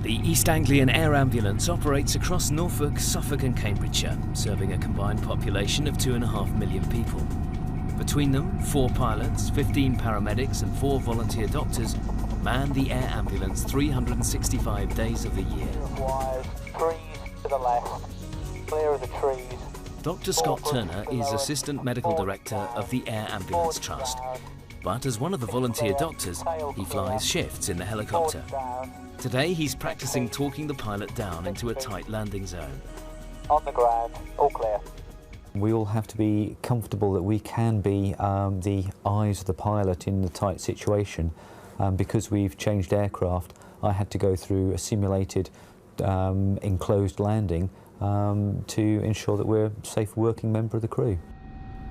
The East Anglian Air Ambulance operates across Norfolk, Suffolk and Cambridgeshire, serving a combined population of 2.5 million people. Between them, 4 pilots, 15 paramedics and 4 volunteer doctors man the air ambulance 365 days of the year. Trees to the left, clear of the trees. Dr. Scott Turner is Assistant Medical Director of the Air Ambulance Trust. But as one of the volunteer doctors, he flies shifts in the helicopter. Today he's practicing talking the pilot down into a tight landing zone. On the ground, all clear. We all have to be comfortable that we can be the eyes of the pilot in the tight situation. Because we've changed aircraft, I had to go through a simulated enclosed landing to ensure that we're a safe working member of the crew.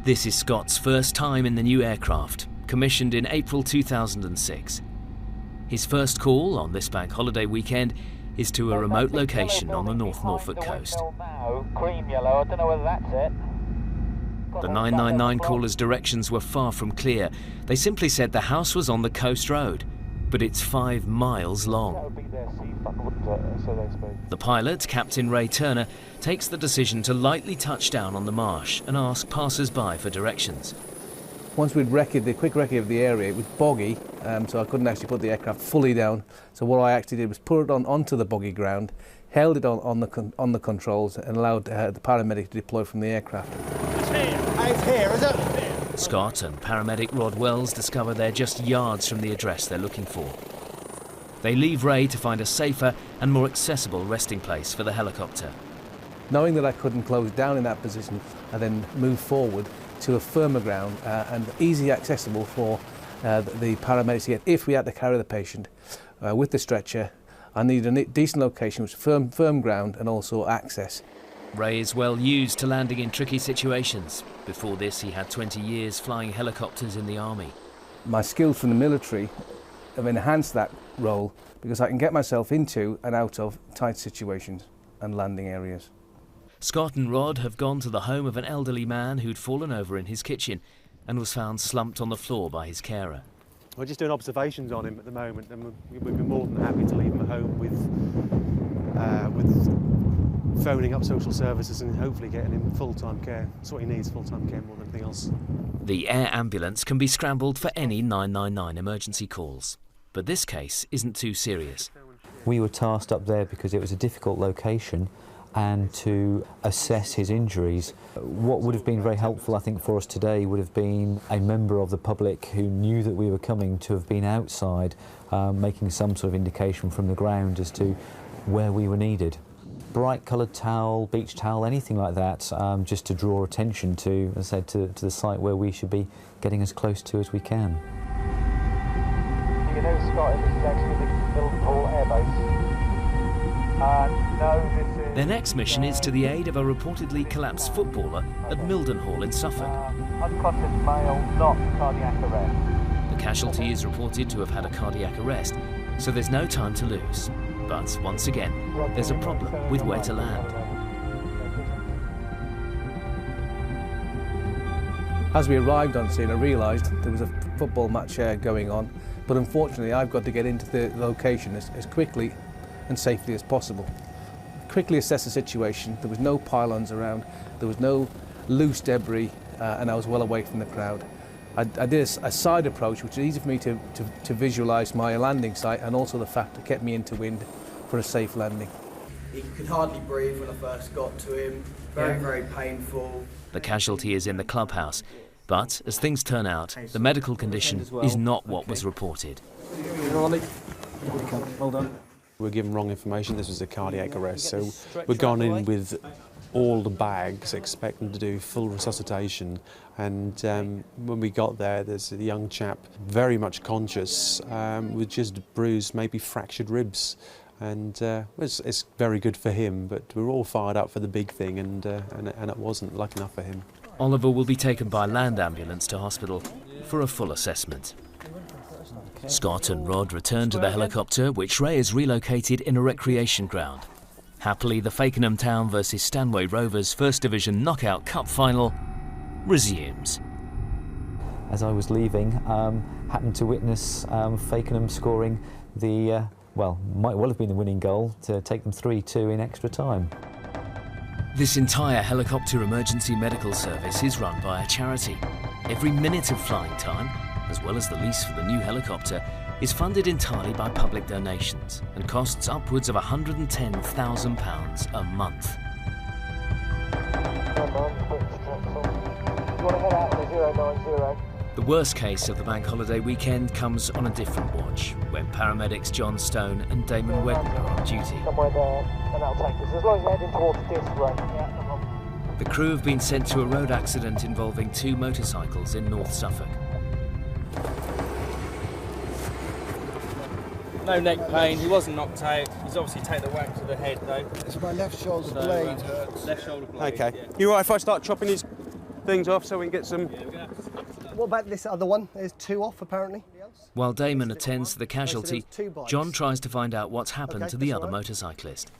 This is Scott's first time in the new aircraft, commissioned in April 2006. His first call on this bank holiday weekend is to a remote location on the North Norfolk coast. Cream yellow, I don't know whether that's it. The 999 caller's directions were far from clear. They simply said the house was on the coast road, but it's 5 miles long. The pilot, Captain Ray Turner, takes the decision to lightly touch down on the marsh and ask passers-by for directions. Once we'd the quick recce of the area, it was boggy, so I couldn't actually put the aircraft fully down. So what I actually did was put it onto the boggy ground, held it on the controls and allowed the paramedic to deploy from the aircraft. It's here, is it? Scott and paramedic Rod Wells discover they're just yards from the address they're looking for. They leave Ray to find a safer and more accessible resting place for the helicopter. Knowing that I couldn't close down in that position, I then moved forward to a firmer ground and easily accessible for the paramedics to get if we had to carry the patient with the stretcher. I needed a decent location, which was firm ground and also access. Ray is well used to landing in tricky situations. Before this, he had 20 years flying helicopters in the army. My skills from the military have enhanced that role because I can get myself into and out of tight situations and landing areas. Scott and Rod have gone to the home of an elderly man who'd fallen over in his kitchen and was found slumped on the floor by his carer. We're just doing observations on him at the moment, and we'd be more than happy to leave him at home with phoning up social services and hopefully getting him full-time care. That's what he needs, full-time care more than anything else. The air ambulance can be scrambled for any 999 emergency calls, but this case isn't too serious. We were tasked up there because it was a difficult location and to assess his injuries. What would have been very helpful, I think, for us today would have been a member of the public who knew that we were coming to have been outside, making some sort of indication from the ground as to where we were needed. Bright coloured towel, beach towel, anything like that, just to draw attention to, as I said, to the site where we should be getting as close to as we can. You know, Scott, this is actually the Liverpool Air Base. No, this is... Their next mission is to the aid of a reportedly collapsed footballer at Mildenhall in Suffolk. Unconscious male, not cardiac arrest. The casualty is reported to have had a cardiac arrest, so there's no time to lose. But once again, there's a problem with where to land. As we arrived on scene, I realised there was a football match going on, but unfortunately I've got to get into the location as quickly and safely as possible. Quickly assess the situation. There was no pylons around, there was no loose debris, and I was well away from the crowd. I did a side approach, which is easy for me to visualise my landing site, and also the fact it kept me into wind for a safe landing. He could hardly breathe when I first got to him. Very painful. The casualty is in the clubhouse, but as things turn out, the medical condition is not what was reported. Hold on. We were given wrong information. This was a cardiac arrest, so we've gone in with all the bags, expecting to do full resuscitation. And when we got there, there's a young chap, very much conscious, with just bruised, maybe fractured ribs. And it's very good for him, but we're all fired up for the big thing, and it wasn't lucky enough for him. Oliver will be taken by land ambulance to hospital for a full assessment. Scott and Rod return to the helicopter, which Ray has relocated in a recreation ground. Happily, the Fakenham Town versus Stanway Rovers First Division Knockout Cup final resumes. As I was leaving, happened to witness Fakenham scoring the well, might well have been the winning goal to take them 3-2 in extra time. This entire helicopter emergency medical service is run by a charity. Every minute of flying time, as well as the lease for the new helicopter, is funded entirely by public donations and costs upwards of £110,000 a month. You want to head out on a 090? The worst case of the bank holiday weekend comes on a different watch, when paramedics John Stone and Damon Wedden are on duty. Somewhere there, and that'll take us. As long as you're heading towards this road. Yeah, no problem. The crew have been sent to a road accident involving 2 motorcycles in North Suffolk. No neck pain, he wasn't knocked out. He's obviously taken the whack to the head though. It's my left shoulder blade hurts. Left shoulder blade. Okay. Yeah. You all right if I start chopping his things off so we can get some... What about this other one? There's 2 off apparently. While Damon attends to the casualty, John tries to find out what's happened to the other motorcyclist.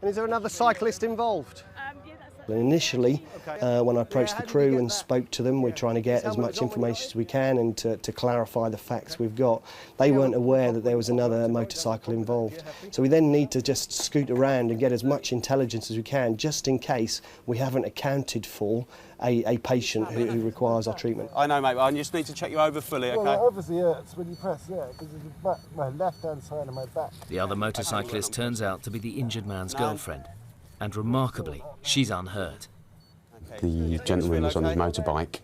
And is there another cyclist involved? Initially, when I approached the crew and spoke to them, we're trying to get as much information as we can and to clarify the facts we've got. They weren't aware that there was another motorcycle involved. So we then need to just scoot around and get as much intelligence as we can, just in case we haven't accounted for a patient who requires our treatment. I know, mate, but I just need to check you over fully, okay? Well, it obviously hurts when you press, yeah, because it's my left-hand side of my back. The other motorcyclist turns out to be the injured man's girlfriend, and remarkably, she's unhurt. The gentleman was on his motorbike,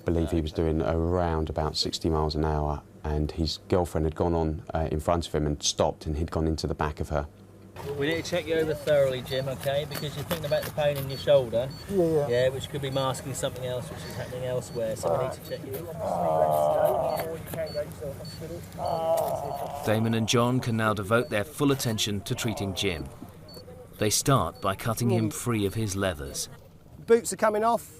believe he was doing around about 60 miles an hour, and his girlfriend had gone on in front of him and stopped, and he'd gone into the back of her. We need to check you over thoroughly, Jim, okay? Because you're thinking about the pain in your shoulder. Yeah, which could be masking something else which is happening elsewhere, so we need to check you. Damon and John can now devote their full attention to treating Jim. They start by cutting him free of his leathers. Boots are coming off.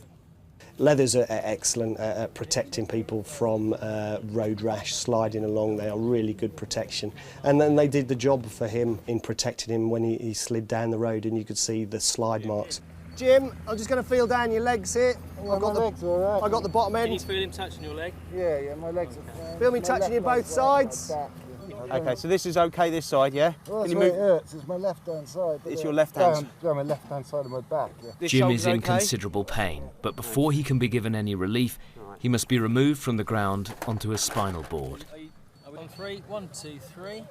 Leathers are excellent at protecting people from road rash, sliding along. They are really good protection. And then they did the job for him in protecting him when he slid down the road, and you could see the slide marks. Jim, I'm just going to feel down your legs here. I've got the bottom end. Can you feel him touching your leg? Yeah, my legs are fine. Feel me touching you both sides? Okay, so this is okay, this side, yeah? Well, that's where it hurts. It's my left-hand side. It's your left-hand side? Yeah, my left-hand side of my back, yeah. Jim is in considerable pain, but before he can be given any relief, he must be removed from the ground onto a spinal board. Are we on 3? 1, 2, 3.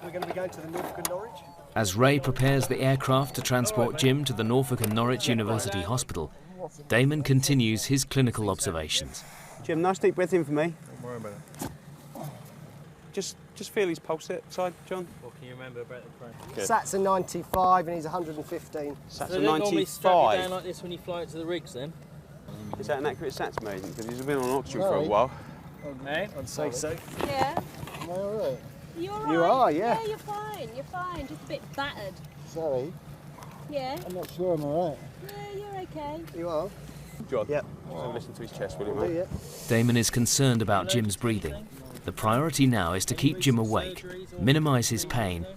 We're going to be going to the Norfolk and Norwich. As Ray prepares the aircraft to transport Jim to the Norfolk and Norwich University Hospital, Damon continues his clinical observations. Jim, nice deep breath in for me. Don't worry about it. Just feel his pulse side, John. What can you remember about the plane? Sat's a 95 and he's 115. Sat's So a they don't normally strap you 95. down like this when you fly it to the rigs then? Is that an accurate Sats, mate? Because he's been on oxygen for a while. Eh? I'd say so. Yeah. Am I all right? You're all right. You are, yeah. Yeah, you're fine. You're fine. Just a bit battered. Sorry, Yeah. I'm not sure I'm all right. Yeah, you're okay. You are? John, Yep. so listen to his chest, will you, Do mate? you? Damon is concerned about Jim's breathing. The priority now is to keep Jim awake, minimise his pain,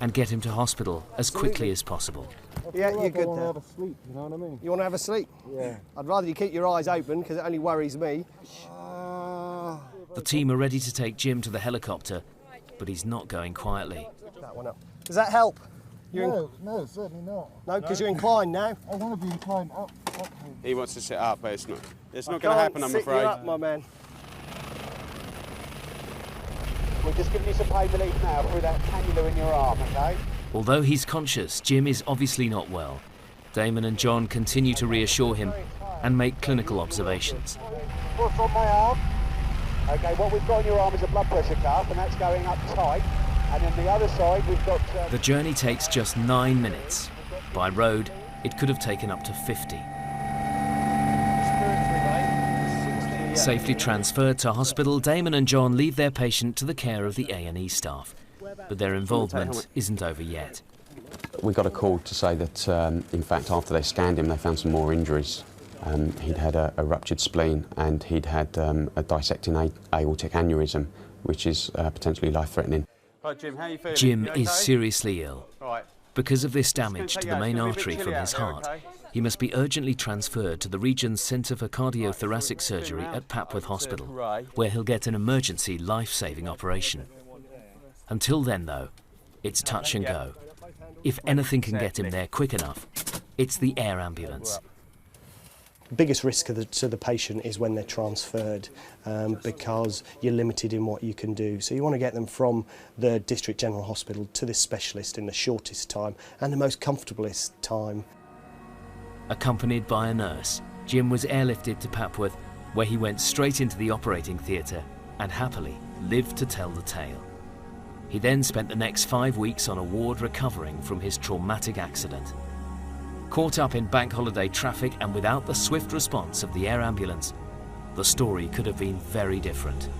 and get him to hospital as quickly as possible. Yeah, you're good I want to there. have a sleep, you know what I mean? You want to have a sleep? Yeah. I'd rather you keep your eyes open because it only worries me. The team are ready to take Jim to the helicopter, but he's not going quietly. That one up. Does that help? No, certainly not. No, because you're inclined now. I want to be inclined up. He wants to sit up, but it's not going to Can't happen, I'm sit you afraid. up, my man. We're just giving you some pain relief now through that cannula in your arm, okay? Although he's conscious, Jim is obviously not well. Damon and John continue to reassure him and make clinical observations. What's on my arm? Okay, what we've got on your arm is a blood pressure cuff, and that's going up tight. And then the other side, we've got... The journey takes just 9 minutes. By road, it could have taken up to 50. Safely transferred to hospital, Damon and John leave their patient to the care of the A&E staff. But their involvement isn't over yet. We got a call to say that, in fact, after they scanned him, they found some more injuries. He'd had a ruptured spleen, and he'd had a dissecting aortic aneurysm, which is potentially life-threatening. Hi, Jim, how are you feeling? Jim You okay? is seriously ill. Right. Because of this damage to the main It's gonna be a bit artery chilly from out his here, heart, okay? he must be urgently transferred to the region's Centre for Cardiothoracic Surgery at Papworth Hospital, where he'll get an emergency life-saving operation. Until then, though, it's touch and go. If anything can get him there quick enough, it's the air ambulance. The biggest risk to the patient is when they're transferred, because you're limited in what you can do. So you want to get them from the District General Hospital to this specialist in the shortest time and the most comfortablest time. Accompanied by a nurse, Jim was airlifted to Papworth, where he went straight into the operating theatre and happily lived to tell the tale. He then spent the next 5 weeks on a ward recovering from his traumatic accident. Caught up in bank holiday traffic and without the swift response of the air ambulance, the story could have been very different.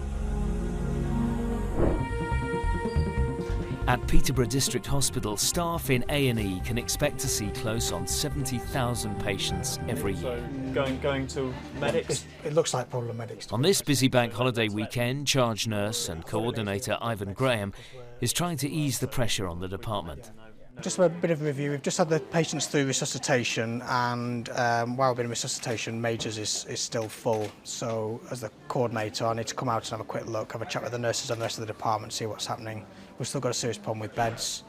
At Peterborough District Hospital, staff in A&E can expect to see close on 70,000 patients every year. Going to medics? It looks like probably medics. On this busy bank holiday weekend, charge nurse and coordinator Ivan Graham is trying to ease the pressure on the department. Just a bit of a review. We've just had the patients through resuscitation, and while we've been in resuscitation, Majors is still full. So as the coordinator, I need to come out and have a quick look, have a chat with the nurses and the rest of the department, see what's happening. We've still got a serious problem with beds.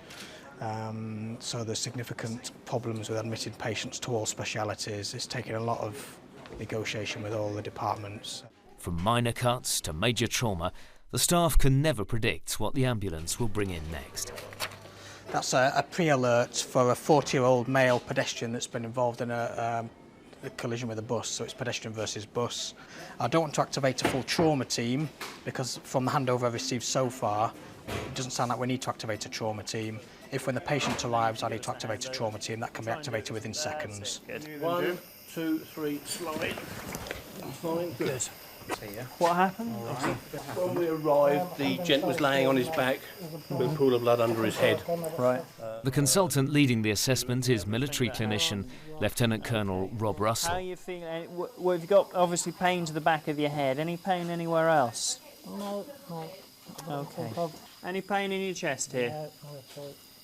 So there's significant problems with admitting patients to all specialities. It's taken a lot of negotiation with all the departments. From minor cuts to major trauma, the staff can never predict what the ambulance will bring in next. That's a pre-alert for a 40-year-old male pedestrian that's been involved in a collision with a bus, so it's pedestrian versus bus. I don't want to activate a full trauma team because from the handover I've received so far, it doesn't sound like we need to activate a trauma team. If when the patient arrives I need to activate a trauma team, that can be activated within seconds. 1, 2, 3, slide. Fine. Good. What happened? Right. When we arrived, the gent was laying on his back with a pool of blood under his head. Right. The consultant leading the assessment is military clinician Lieutenant Colonel Rob Russell. How are you feeling? Well, you've got obviously pain to the back of your head. Any pain anywhere else? No. Okay. Any pain in your chest here?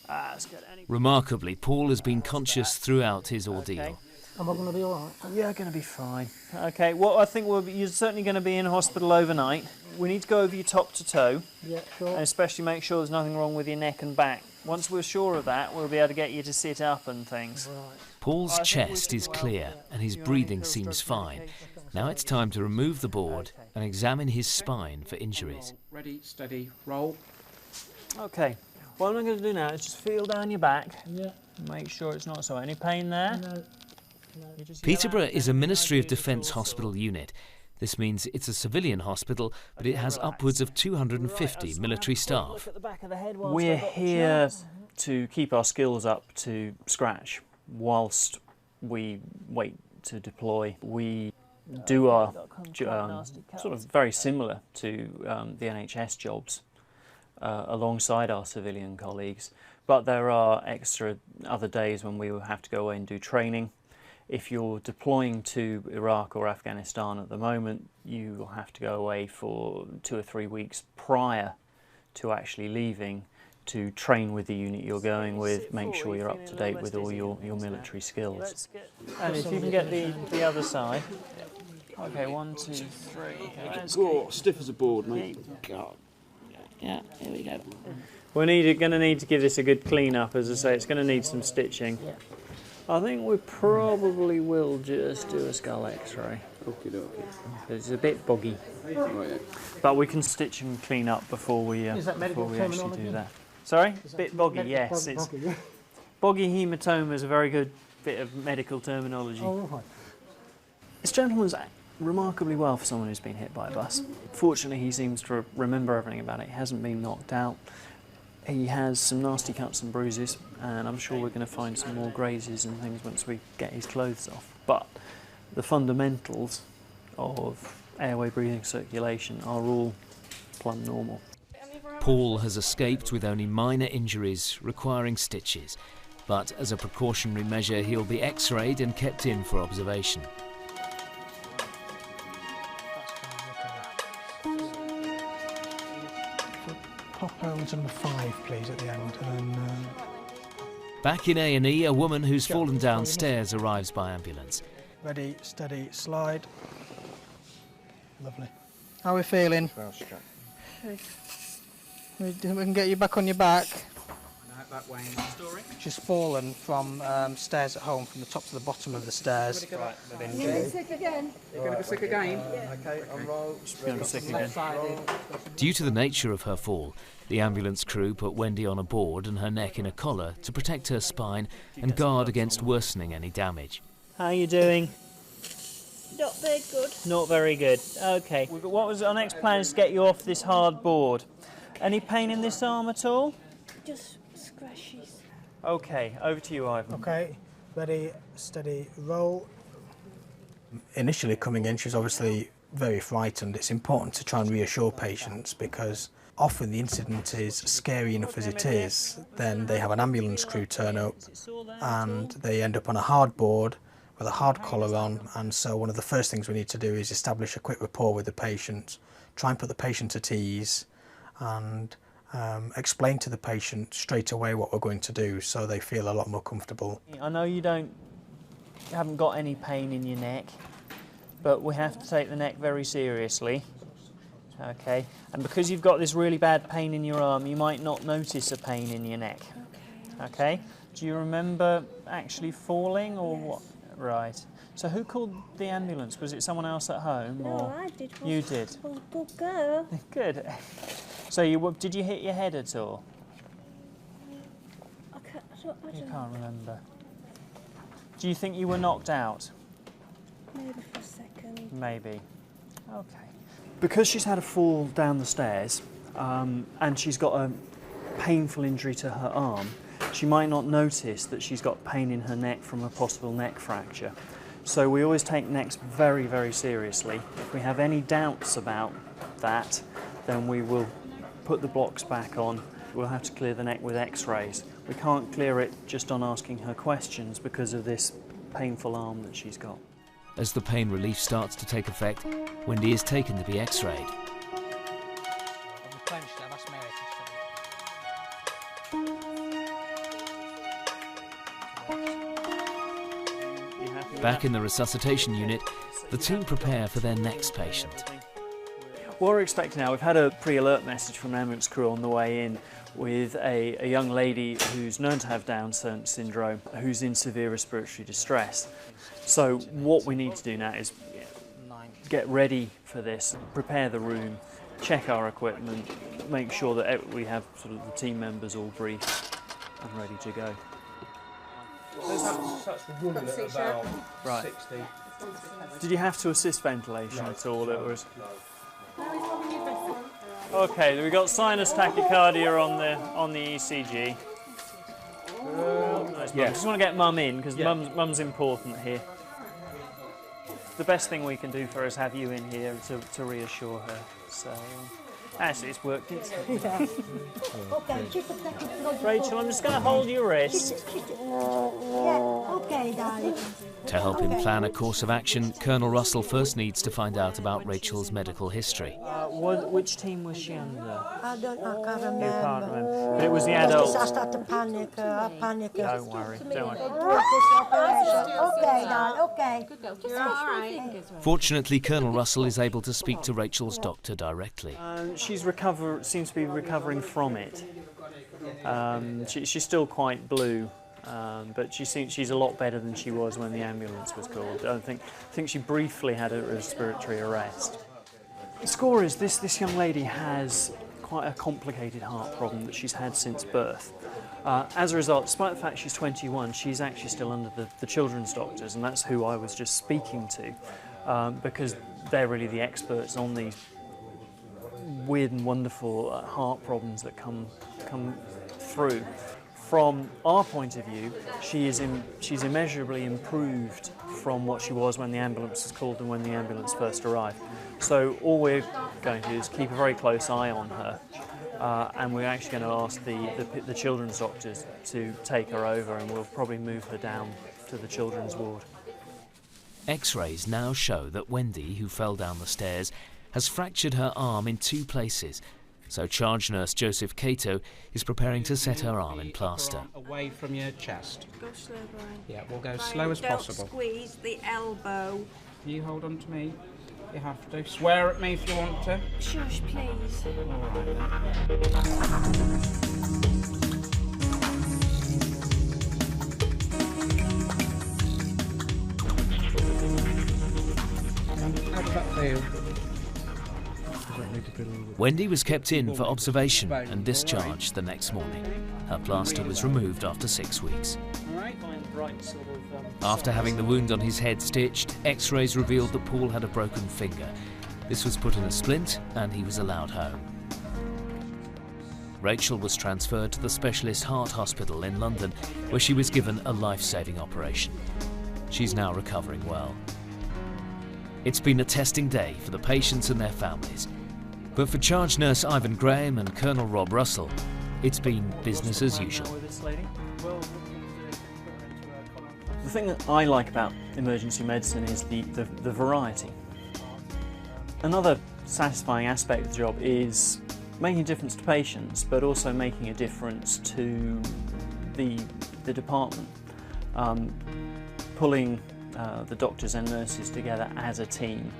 That's good. Remarkably, Paul has been conscious throughout his ordeal. Okay. Am I going to be all right? You're going to be fine. Okay, well, I think you're certainly going to be in hospital overnight. We need to go over you top to toe. Yeah, sure. And especially make sure there's nothing wrong with your neck and back. Once we're sure of that, we'll be able to get you to sit up and things. Right. Paul's chest is clear and his breathing seems fine. Now it's time to remove the board and examine his spine for injuries. Ready, steady, roll. Okay, what I'm going to do now is just feel down your back. Yeah. Make sure it's not so. Any pain there? No. Peterborough is a Ministry of Defence hospital unit. This means it's a civilian hospital, but it has upwards of 250 military staff. We're here to keep our skills up to scratch whilst we wait to deploy. We do our sort of very similar to the NHS jobs alongside our civilian colleagues, but there are extra other days when we will have to go away and do training. If you're deploying to Iraq or Afghanistan at the moment, you will have to go away for 2 or 3 weeks prior to actually leaving to train with the unit you're going with, make sure you're up to date with all your military skills. And if you can get the other side. Okay, 1, 2, 3. Oh, stiff as a board, mate. God. Yeah, here we go. We're going to need to give this a good clean up, as I say, it's going to need some stitching. I think we probably will just do a skull x-ray. It's a bit boggy. But we can stitch and clean up before we actually do that. Sorry? A bit boggy, yes. It's boggy hematoma is a very good bit of medical terminology. This gentleman's remarkably well for someone who's been hit by a bus. Fortunately, he seems to remember everything about it. He hasn't been knocked out. He has some nasty cuts and bruises, and I'm sure we're going to find some more grazes and things once we get his clothes off. But the fundamentals of airway, breathing, circulation are all plumb normal. Paul has escaped with only minor injuries requiring stitches, but as a precautionary measure he'll be x-rayed and kept in for observation. Pop on to number 5, please, at the end. And then, Back in A&E, a woman who's fallen downstairs arrives by ambulance. ready, steady, slide. Lovely. How are we feeling? We can get you back on your back. That way. Story? She's fallen from stairs at home, from the top to the bottom of the stairs. Right, You're going to be sick again. You're going to be sick again? Okay, I'm roll. She's going to be sick again. Due to the nature of her fall, the ambulance crew put Wendy on a board and her neck in a collar to protect her spine and guard against worsening any damage. How are you doing? Not very good. Not very good. Okay. What was our next plan is to get you off this hard board. Any pain in this arm at all? Just scratches. Okay, over to you, Ivan. Okay, ready, steady, roll. Initially coming in, she's obviously very frightened. It's important to try and reassure patients because often the incident is scary enough as it is. Then they have an ambulance crew turn up and they end up on a hard board with a hard collar on, and so one of the first things we need to do is establish a quick rapport with the patient, try and put the patient at ease and explain to the patient straight away what we're going to do so they feel a lot more comfortable. I know you haven't got any pain in your neck, but we have to take the neck very seriously. Okay, and because you've got this really bad pain in your arm, you might not notice a pain in your neck. Okay, do you remember actually falling or what? Right. So who called the ambulance? Was it someone else at home? No, or I did. You did? I was a good girl. Good. So did you hit your head at all? I Can't remember. Do you think you were knocked out? Maybe for a second. Maybe. Okay. Because she's had a fall down the stairs and she's got a painful injury to her arm, she might not notice that she's got pain in her neck from a possible neck fracture. So we always take necks very, very seriously. If we have any doubts about that, then we will put the blocks back on. We'll have to clear the neck with x-rays. We can't clear it just on asking her questions because of this painful arm that she's got. As the pain relief starts to take effect, Wendy is taken to be x-rayed. Back in the resuscitation unit, the team prepare for their next patient. What we're expecting now, we've had a pre-alert message from an ambulance crew on the way in with a young lady who's known to have Down syndrome, who's in severe respiratory distress. So what we need to do now is get ready for this, prepare the room, check our equipment, make sure that we have sort of the team members all briefed and ready to go. There's such a woman at about Right. 60. Did you have to assist ventilation at all? It was. Okay, we've got sinus tachycardia on the ECG. Yes. I just want to get Mum in because Mum's important here. The best thing we can do for her is have you in here to reassure her. So. Actually, it's worked, isn't it? Yeah. Rachel, I'm just going to hold your wrist. Okay, darling. To help him plan a course of action, Colonel Russell first needs to find out about Rachel's medical history. Which team was she under? I can't remember. You can't remember. But it was the adults. I started to panic. Don't worry. Okay, darling, okay. You're all right. Fortunately, Colonel Russell is able to speak to Rachel's doctor directly. Seems to be recovering from it. She's still quite blue, but she's a lot better than she was when the ambulance was called. I think she briefly had a respiratory arrest. The score is this young lady has quite a complicated heart problem that she's had since birth. As a result, despite the fact she's 21, she's actually still under the children's doctors, and that's who I was just speaking to, because they're really the experts on these weird and wonderful heart problems that come through. From our point of view, she's immeasurably improved from what she was when the ambulance was called and when the ambulance first arrived. So all we're going to do is keep a very close eye on her, and we're actually going to ask the children's doctors to take her over, and we'll probably move her down to the children's ward. X-rays now show that Wendy, who fell down the stairs, has fractured her arm in 2 places, so charge nurse Joseph Cato is preparing to set her arm in plaster. Away from your chest. Go slow, Brian. Yeah, we'll go slow as possible. Squeeze the elbow. You hold on to me. You have to. Swear at me if you want to. Shush, please. All right then. How does that feel? Wendy was kept in for observation and discharged the next morning. Her plaster was removed after 6 weeks. After having the wound on his head stitched, X-rays revealed that Paul had a broken finger. This was put in a splint and he was allowed home. Rachel was transferred to the Specialist Heart Hospital in London, where she was given a life-saving operation. She's now recovering well. It's been a testing day for the patients and their families. But for Charge Nurse Ivan Graham and Colonel Rob Russell, it's been business as usual. The thing that I like about emergency medicine is the variety. Another satisfying aspect of the job is making a difference to patients, but also making a difference to the department. Pulling the doctors and nurses together as a team.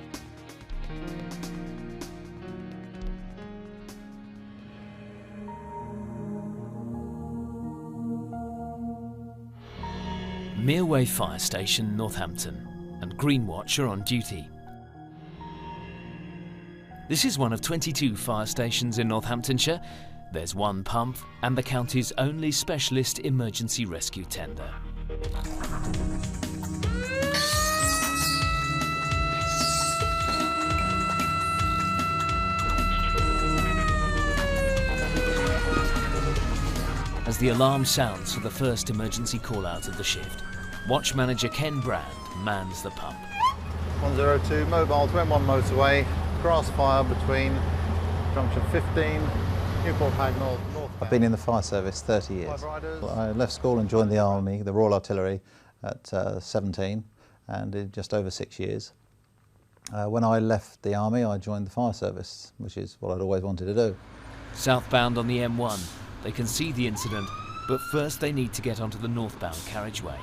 Mereway Fire Station, Northampton, and Greenwatch are on duty. This is one of 22 fire stations in Northamptonshire. There's one pump and the county's only specialist emergency rescue tender. As the alarm sounds for the first emergency call-out of the shift, Watch Manager Ken Brand mans the pump. 102 mobile to M1 motorway, grass fire between junction 15, Newport Pagnell, North. I've been in the fire service 30 years. I left school and joined the Army, the Royal Artillery, at 17 and did just over 6 years. When I left the Army, I joined the fire service, which is what I'd always wanted to do. Southbound on the M1, they can see the incident, but first they need to get onto the northbound carriageway.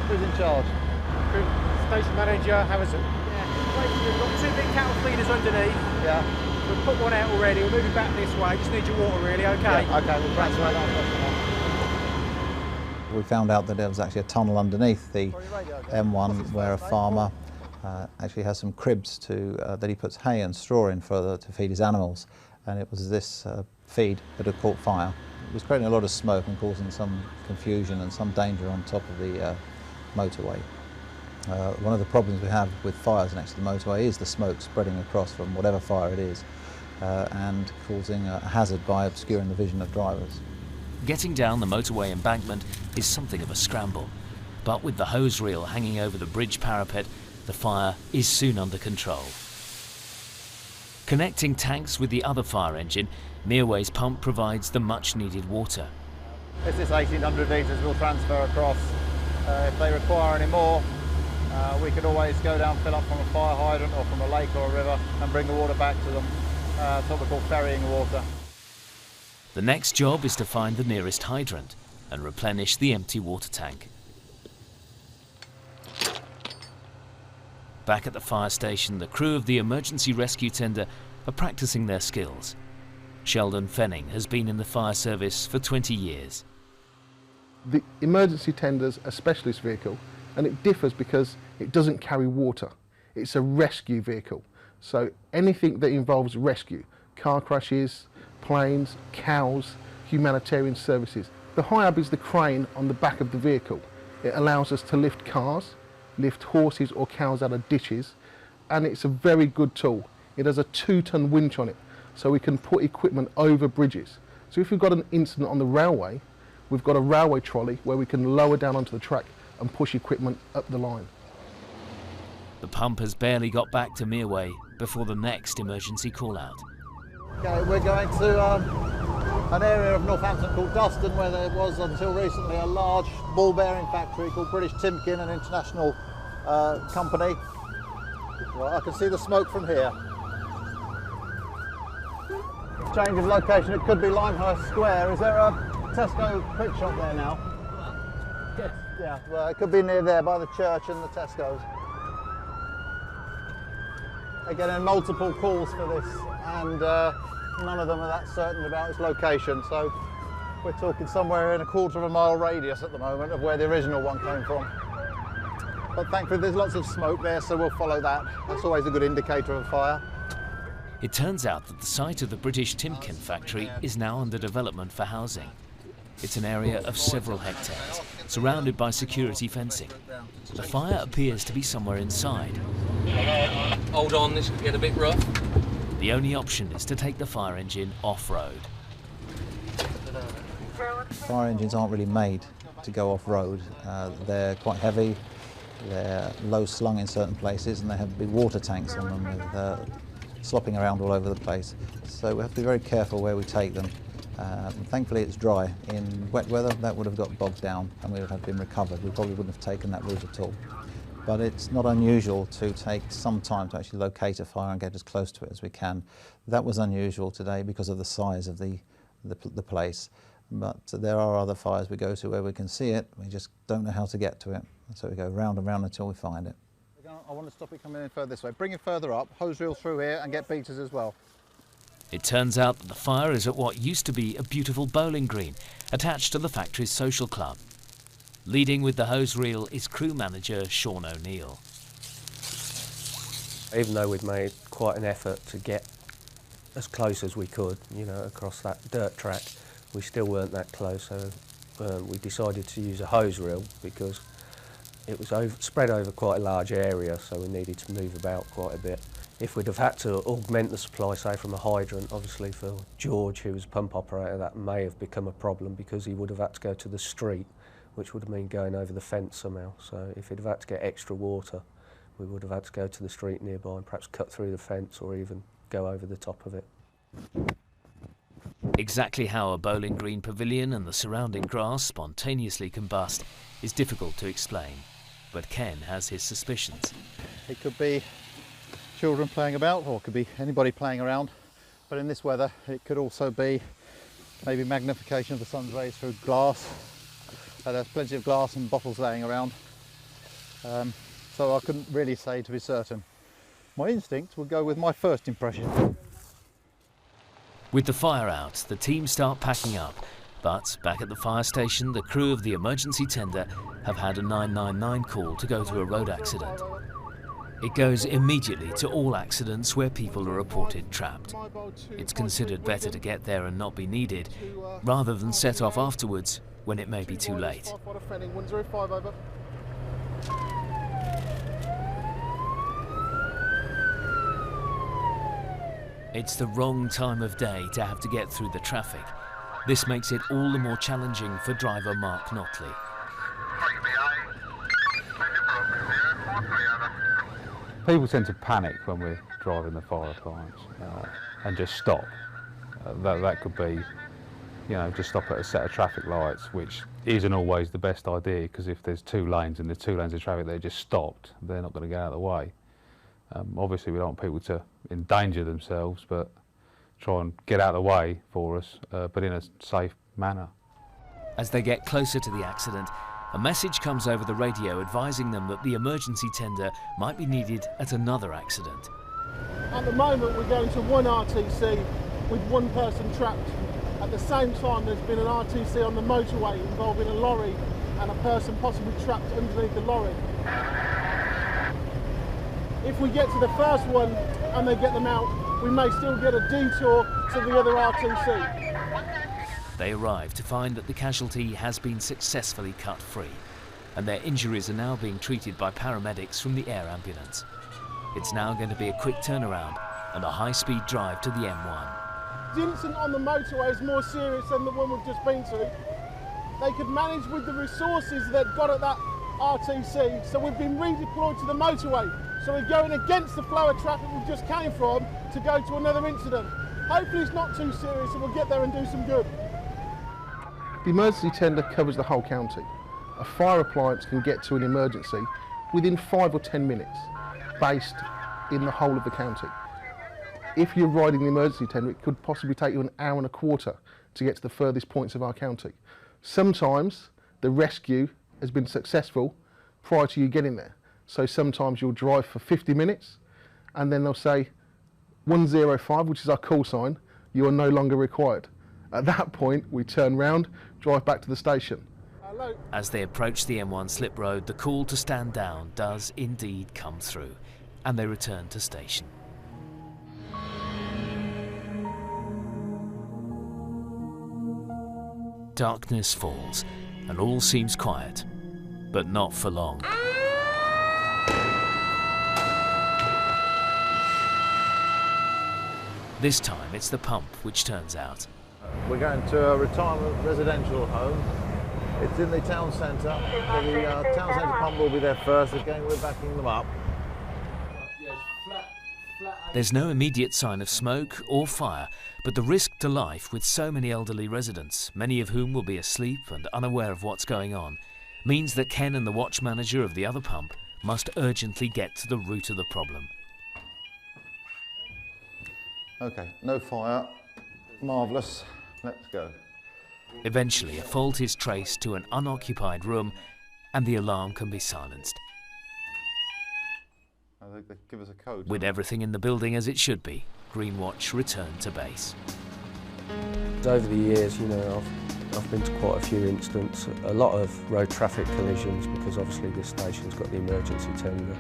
Who's in charge? Station manager, how is it? Yeah. We've got 2 big cattle feeders underneath. Yeah. We've put one out already, we're moving back this way, just need your water really, okay? Yeah, okay, we'll transfer that. We found out that there was actually a tunnel underneath the M1 where a farmer actually has some cribs that he puts hay and straw in to feed his animals, and it was this feed that had caught fire. It was creating a lot of smoke and causing some confusion and some danger on top of the motorway. One of the problems we have with fires next to the motorway is the smoke spreading across from whatever fire it is and causing a hazard by obscuring the vision of drivers. Getting down the motorway embankment is something of a scramble, but with the hose reel hanging over the bridge parapet, the fire is soon under control. Connecting tanks with the other fire engine, Mereway's pump provides the much-needed water. This is 1,800 litres we'll transfer across. If they require any more, we could always go down, fill up from a fire hydrant or from a lake or a river and bring the water back to them. That's what we call ferrying water. The next job is to find the nearest hydrant and replenish the empty water tank. Back at the fire station, the crew of the emergency rescue tender are practicing their skills. Sheldon Fenning has been in the fire service for 20 years. The emergency tender's a specialist vehicle, and it differs because it doesn't carry water. It's a rescue vehicle. So anything that involves rescue, car crashes, planes, cows, humanitarian services. The HIAB is the crane on the back of the vehicle. It allows us to lift cars, lift horses or cows out of ditches, and it's a very good tool. It has a 2-ton winch on it, so we can put equipment over bridges. So if we've got an incident on the railway, we've got a railway trolley where we can lower down onto the track and push equipment up the line. The pump has barely got back to Mereway before the next emergency call-out. Okay, we're going to an area of Northampton called Dustin, where there was until recently a large ball bearing factory called British Timken, an international company. Right, I can see the smoke from here. Change of location, it could be Limehurst Square. Is there a Tesco quick shop there now? Yes. Yeah, well, it could be near there by the church and the Tesco's. They're getting multiple calls for this, and none of them are that certain about its location, so we're talking somewhere in a quarter-of-a-mile radius at the moment of where the original one came from. But thankfully there's lots of smoke there, so we'll follow that. That's always a good indicator of a fire. It turns out that the site of the British Timken factory is now under development for housing. It's an area of several hectares, surrounded by security fencing. The fire appears to be somewhere inside. Hold on, this could get a bit rough. The only option is to take the fire engine off-road. Fire engines aren't really made to go off-road. They're quite heavy, they're low slung in certain places, and they have big water tanks on them with slopping around all over the place. So we have to be very careful where we take them. Thankfully it's dry. In wet weather that would have got bogged down and we would have been recovered. We probably wouldn't have taken that route at all. But it's not unusual to take some time to actually locate a fire and get as close to it as we can. That was unusual today because of the size of the place. But there are other fires we go to where we can see it, we just don't know how to get to it. So we go round and round until we find it. I want to stop it coming in further this way. Bring it further up, hose reel through here and get beaters as well. It turns out that the fire is at what used to be a beautiful bowling green, attached to the factory's social club. Leading with the hose reel is crew manager Sean O'Neill. Even though we'd made quite an effort to get as close as we could, you know, across that dirt track, we still weren't that close, so we decided to use a hose reel because it was spread over quite a large area, so we needed to move about quite a bit. If we'd have had to augment the supply, say from a hydrant, obviously for George, who was a pump operator, that may have become a problem because he would have had to go to the street, which would have meant going over the fence somehow. So if he'd have had to get extra water, we would have had to go to the street nearby and perhaps cut through the fence or even go over the top of it. Exactly how a bowling green pavilion and the surrounding grass spontaneously combust is difficult to explain, but Ken has his suspicions. It could be children playing about, or it could be anybody playing around, but in this weather it could also be maybe magnification of the sun's rays through glass. There's plenty of glass and bottles laying around, so I couldn't really say to be certain. My instinct would go with my first impression. With the fire out, the team start packing up, but back at the fire station, the crew of the emergency tender have had a 999 call to go to a road accident. It goes immediately to all accidents where people are reported trapped. It's considered better to get there and not be needed, rather than set off afterwards when it may be too late. It's the wrong time of day to have to get through the traffic. This makes it all the more challenging for driver Mark Notley. People tend to panic when we're driving the fire appliance and just stop. That could be, you know, just stop at a set of traffic lights, which isn't always the best idea, because if there's two lanes and there's 2 lanes of traffic that are just stopped, they're not going to get out of the way. Obviously we don't want people to endanger themselves, but try and get out of the way for us, but in a safe manner. As they get closer to the accident, a message comes over the radio advising them that the emergency tender might be needed at another accident. At the moment we're going to one RTC with one person trapped. At the same time there's been an RTC on the motorway involving a lorry and a person possibly trapped underneath the lorry. If we get to the first one and they get them out, we may still get a detour to the other RTC. They arrive to find that the casualty has been successfully cut free, and their injuries are now being treated by paramedics from the air ambulance. It's now going to be a quick turnaround and a high-speed drive to the M1. The incident on the motorway is more serious than the one we've just been to. They could manage with the resources they've got at that RTC, so we've been redeployed to the motorway. So we're going against the flow of traffic we just came from to go to another incident. Hopefully it's not too serious and we'll get there and do some good. The emergency tender covers the whole county. A fire appliance can get to an emergency within 5 or 10 minutes, based in the whole of the county. If you're riding the emergency tender, it could possibly take you an hour and a quarter to get to the furthest points of our county. Sometimes the rescue has been successful prior to you getting there. So sometimes you'll drive for 50 minutes and then they'll say 105, which is our call sign, you are no longer required. At that point, we turn round, drive back to the station. As they approach the M1 slip road, the call to stand down does indeed come through, and they return to station. Darkness falls, and all seems quiet, but not for long. This time it's the pump which turns out. We're going to a retirement residential home. It's in the town centre. So the town centre pump will be there first. Again, we're backing them up. There's no immediate sign of smoke or fire, but the risk to life with so many elderly residents, many of whom will be asleep and unaware of what's going on, means that Ken and the watch manager of the other pump must urgently get to the root of the problem. Okay, no fire. Marvellous. Let's go. Eventually, a fault is traced to an unoccupied room and the alarm can be silenced. They give us a code. With everything in the building as it should be, Greenwatch returned to base. Over the years, you know, I've been to quite a few incidents, a lot of road traffic collisions, because obviously this station's got the emergency tender.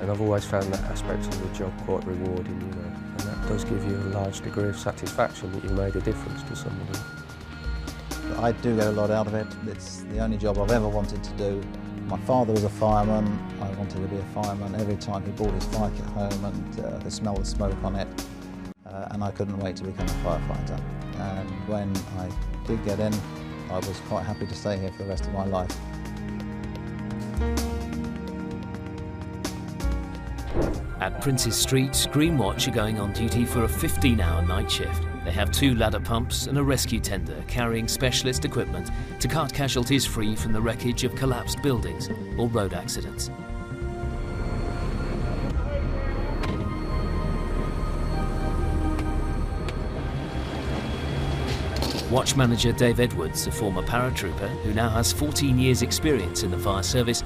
And I've always found that aspect of the job quite rewarding, you know, and that does give you a large degree of satisfaction that you've made a difference to somebody. I do get a lot out of it. It's the only job I've ever wanted to do. My father was a fireman. I wanted to be a fireman. Every time he brought his bike at home and the smell of smoke on it, and I couldn't wait to become a firefighter. And when I did get in, I was quite happy to stay here for the rest of my life. At Princes Street, Greenwatch are going on duty for a 15-hour night shift. They have 2 ladder pumps and a rescue tender carrying specialist equipment to cart casualties free from the wreckage of collapsed buildings or road accidents. Watch manager Dave Edwards, a former paratrooper who now has 14 years' experience in the fire service,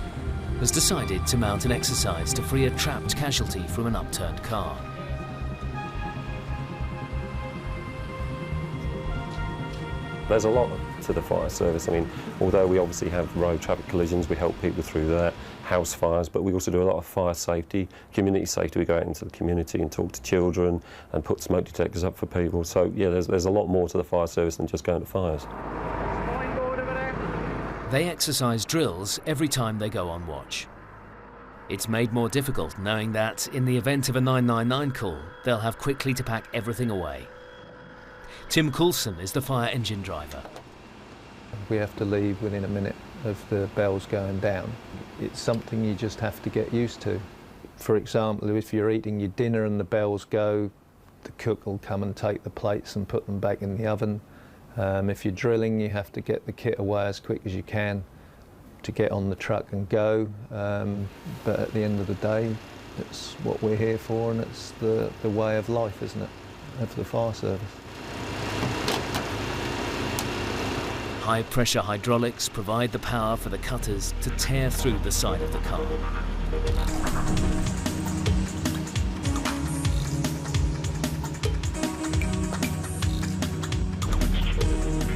has decided to mount an exercise to free a trapped casualty from an upturned car. There's a lot to the fire service. I mean, although we obviously have road traffic collisions, we help people through that, house fires, but we also do a lot of fire safety, community safety. We go out into the community and talk to children and put smoke detectors up for people. So yeah, there's a lot more to the fire service than just going to fires. They exercise drills every time they go on watch. It's made more difficult knowing that in the event of a 999 call, they'll have quickly to pack everything away. Tim Coulson is the fire engine driver. We have to leave within a minute of the bells going down. It's something you just have to get used to. For example, if you're eating your dinner and the bells go, the cook will come and take the plates and put them back in the oven. If you're drilling, you have to get the kit away as quick as you can to get on the truck and go. But at the end of the day, it's what we're here for, and it's the way of life, isn't it, of the fire service. High-pressure hydraulics provide the power for the cutters to tear through the side of the car.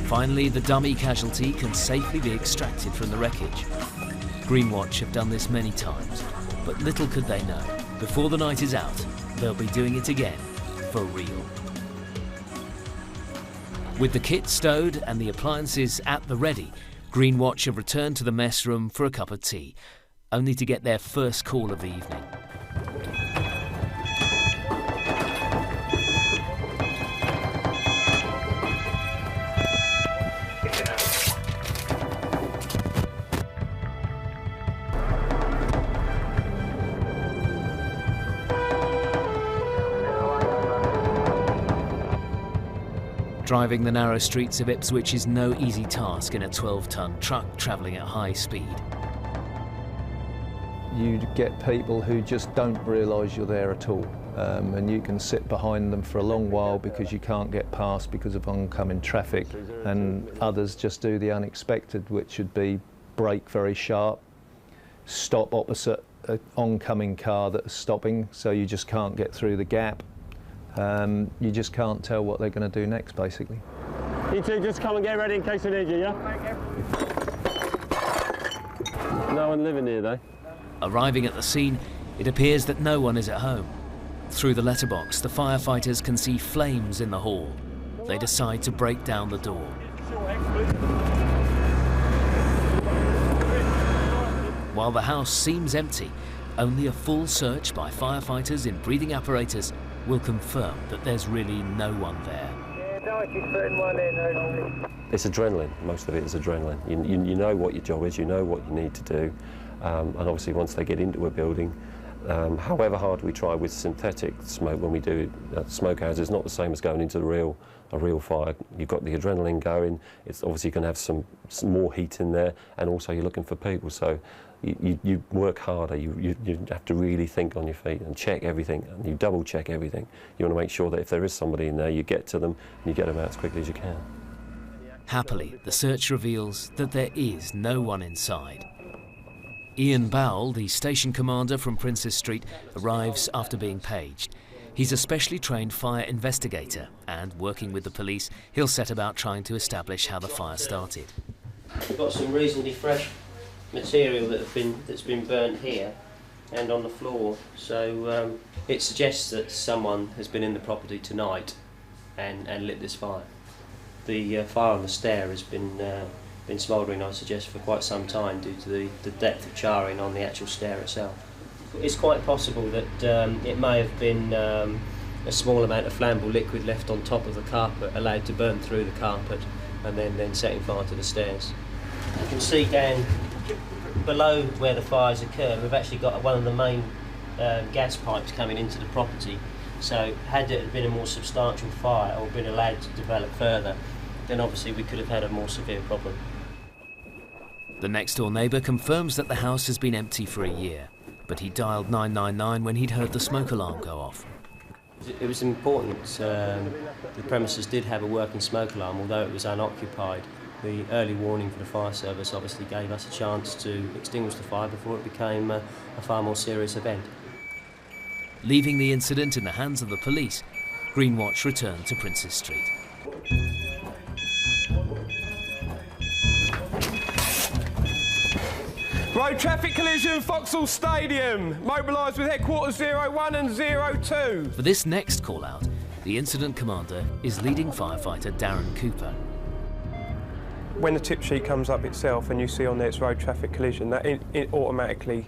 Finally, the dummy casualty can safely be extracted from the wreckage. Greenwatch have done this many times, but little could they know. Before the night is out, they'll be doing it again, for real. With the kit stowed and the appliances at the ready, Greenwatch have returned to the mess room for a cup of tea, only to get their first call of the evening. Driving the narrow streets of Ipswich is no easy task in a 12-ton truck travelling at high speed. You get people who just don't realise you're there at all, and you can sit behind them for a long while because you can't get past because of oncoming traffic, and others just do the unexpected, which would be brake very sharp, stop opposite an oncoming car that's stopping, so you just can't get through the gap. You just can't tell what they're going to do next, basically. You two just come and get ready in case we need you, yeah? No one living here, though. Arriving at the scene, it appears that no one is at home. Through the letterbox, the firefighters can see flames in the hall. They decide to break down the door. While the house seems empty, only a full search by firefighters in breathing apparatus will confirm that there's really no one there. It's adrenaline. Most of it is adrenaline. You know what your job is, you know what you need to do, and obviously once they get into a building, however hard we try with synthetic smoke when we do smoke hazards, it's not the same as going into a real fire. You've got the adrenaline going, it's obviously going to have some more heat in there, and also you're looking for people, so you work harder. You have to really think on your feet and check everything, and you double check everything. You want to make sure that if there is somebody in there, you get to them and you get them out as quickly as you can. Happily, the search reveals that there is no one inside. Ian Bowell, the station commander from Princes Street, arrives after being paged. He's a specially trained fire investigator, and working with the police, he'll set about trying to establish how the fire started. We've got some reasonably fresh material that's been burnt here and on the floor, so it suggests that someone has been in the property tonight and lit this fire. The fire on the stair has been smouldering, I suggest, for quite some time due to the depth of charring on the actual stair itself. It's quite possible that it may have been a small amount of flammable liquid left on top of the carpet, allowed to burn through the carpet and then setting fire to the stairs. You can see down below where the fires occur, we've actually got one of the main gas pipes coming into the property, so had it been a more substantial fire or been allowed to develop further, then obviously we could have had a more severe problem. The next-door neighbour confirms that the house has been empty for a year, but he dialed 999 when he'd heard the smoke alarm go off. It was important. The premises did have a working smoke alarm, although it was unoccupied. The early warning for the fire service obviously gave us a chance to extinguish the fire before it became a far more serious event. Leaving the incident in the hands of the police, Greenwatch returned to Princes Street. Road traffic collision, Vauxhall Stadium. Mobilised with headquarters 01 and 02. For this next call-out, the incident commander is leading firefighter Darren Cooper. When the tip sheet comes up itself and you see on there it's road traffic collision, that it automatically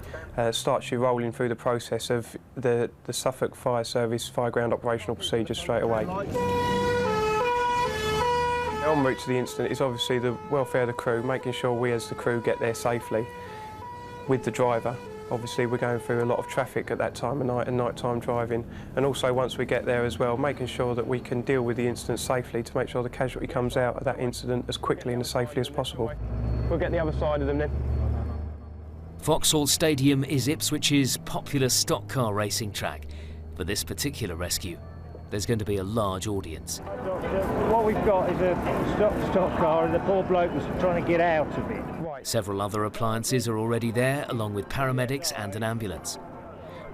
starts you rolling through the process of the Suffolk Fire Service Fireground operational procedures straight away. En route to the incident is obviously the welfare of the crew, making sure we as the crew get there safely with the driver. Obviously we're going through a lot of traffic at that time of night and nighttime driving, and also once we get there as well, making sure that we can deal with the incident safely to make sure the casualty comes out of that incident as quickly and as safely as possible. We'll get the other side of them then. Vauxhall Stadium is Ipswich's popular stock car racing track. For this particular rescue, there's going to be a large audience. What we've got is a stock car, and the poor bloke was trying to get out of it. Several other appliances are already there, along with paramedics and an ambulance.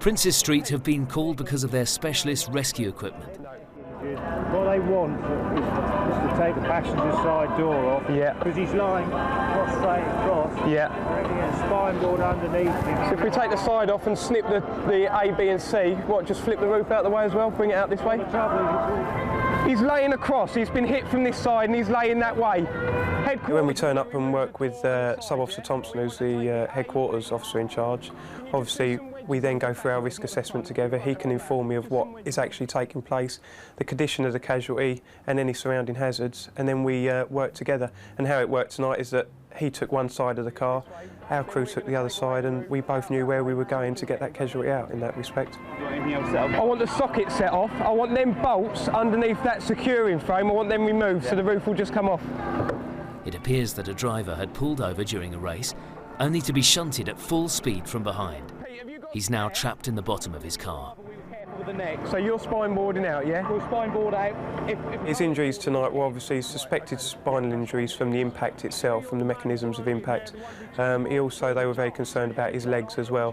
Princes Street have been called because of their specialist rescue equipment. What they want is to take the passenger side door off. Yeah. Because he's lying prostrate across. Yeah. And a spine board underneath him. So if we take the side off and snip the A, B and C, what, just flip the roof out the way as well, bring it out this way? He's laying across, he's been hit from this side and he's laying that way. When we turn up and work with Sub-Officer Thompson, who's the headquarters officer in charge, obviously we then go through our risk assessment together. He can inform me of what is actually taking place, the condition of the casualty and any surrounding hazards, and then we work together. And how it worked tonight is that he took one side of the car, our crew took the other side, and we both knew where we were going to get that casualty out in that respect. I want the socket set off, I want them bolts underneath that securing frame, I want them removed so the roof will just come off. It appears that a driver had pulled over during a race, only to be shunted at full speed from behind. He's now trapped in the bottom of his car. With the neck. So you're spine boarding out, yeah? We'll spine board out. His injuries tonight were obviously suspected spinal injuries from the impact itself, from the mechanisms of impact. They were very concerned about his legs as well.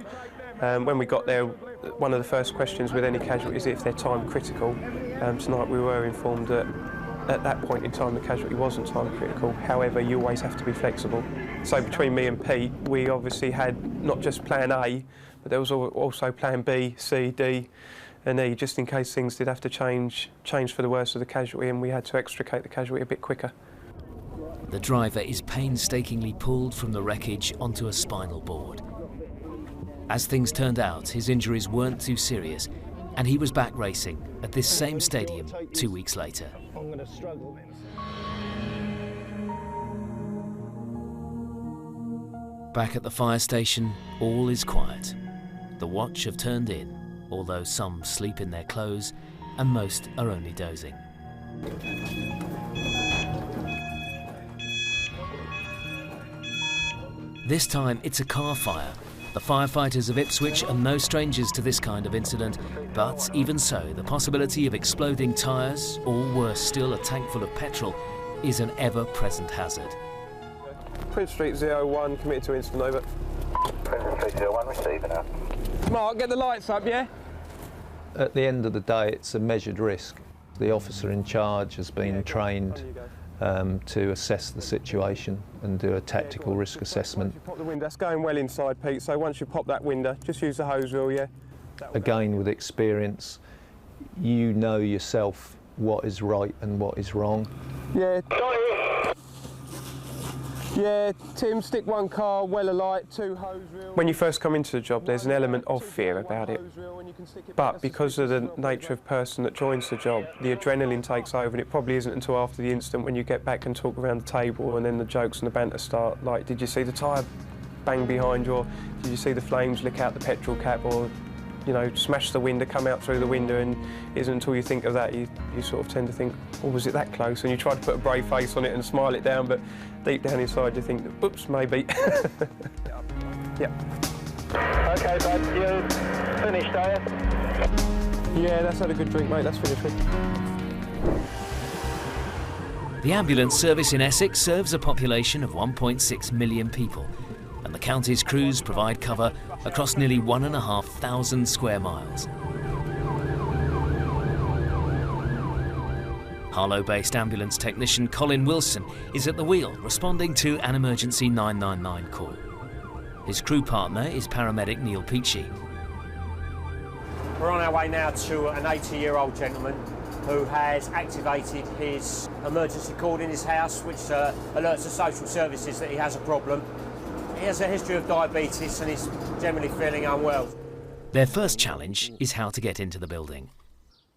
When we got there, one of the first questions with any casualty is if they're time critical. Tonight we were informed that at that point in time the casualty wasn't time critical. However, you always have to be flexible. So between me and Pete, we obviously had not just plan A, but there was also plan B, C, D and E, just in case things did have to change for the worse of the casualty, and we had to extricate the casualty a bit quicker. The driver is painstakingly pulled from the wreckage onto a spinal board. As things turned out, his injuries weren't too serious, and he was back racing at this same stadium 2 weeks later. I'm going to struggle then. Back at the fire station, all is quiet. The watch have turned in, although some sleep in their clothes and most are only dozing. This time it's a car fire. The firefighters of Ipswich are no strangers to this kind of incident, but even so, the possibility of exploding tyres, or worse still, a tank full of petrol, is an ever-present hazard. Prince Street 01, committed to incident, over. Prince Street 01, receiving out. Mark, get the lights up, yeah? At the end of the day, it's a measured risk. The officer in charge has been trained to assess the situation and do a tactical risk assessment. Pop the window, that's going well inside, Pete, so once you pop that window, just use the hose reel, yeah? Again, with experience, you know yourself what is right and what is wrong. Yeah. Yeah, Tim, stick one car, well alight, 2 hose reels. When you first come into the job, there's an element of fear about it. But because of the nature of person that joins the job, the adrenaline takes over, and it probably isn't until after the incident when you get back and talk around the table and then the jokes and the banter start. Like, did you see the tyre bang behind you, or did you see the flames lick out the petrol cap, or, you know, smash the window, come out through the window, and it isn't until you think of that you sort of tend to think, oh, was it that close? And you try to put a brave face on it and smile it down, but deep down inside you think, oops, maybe. Yeah. Okay, bud, you finished, are you? Yeah, that's had a good drink, mate, that's finished. The ambulance service in Essex serves a population of 1.6 million people, and the county's crews provide cover across nearly 1,500 square miles. Harlow-based ambulance technician Colin Wilson is at the wheel, responding to an emergency 999 call. His crew partner is paramedic Neil Peachy. We're on our way now to an 80-year-old gentleman who has activated his emergency call in his house, which alerts the social services that he has a problem. He has a history of diabetes and he's generally feeling unwell. Their first challenge is how to get into the building.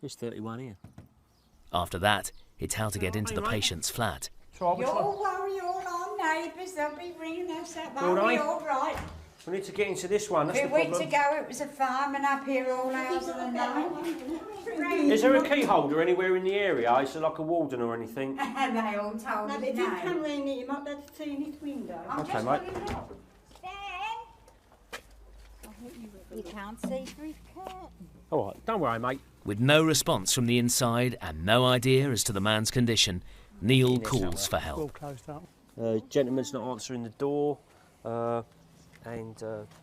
There's 31 here. After that, it's how to get into the patient's flat. Don't worry, all our neighbours, they'll be ringing us up. They'll All be right. all right. We need to get into this one, that's A the few weeks problem. ago it was a fireman up here all hours of the night. Is there a key holder anywhere in the area? Is there like a warden or anything? They all told No, his they did name. come round here, you might be able to see in his window. Okay, mate. You can't see through his curtain. All right, don't worry, mate. With no response from the inside and no idea as to the man's condition, Neil calls for help. Closed up. Gentleman's not answering the door, and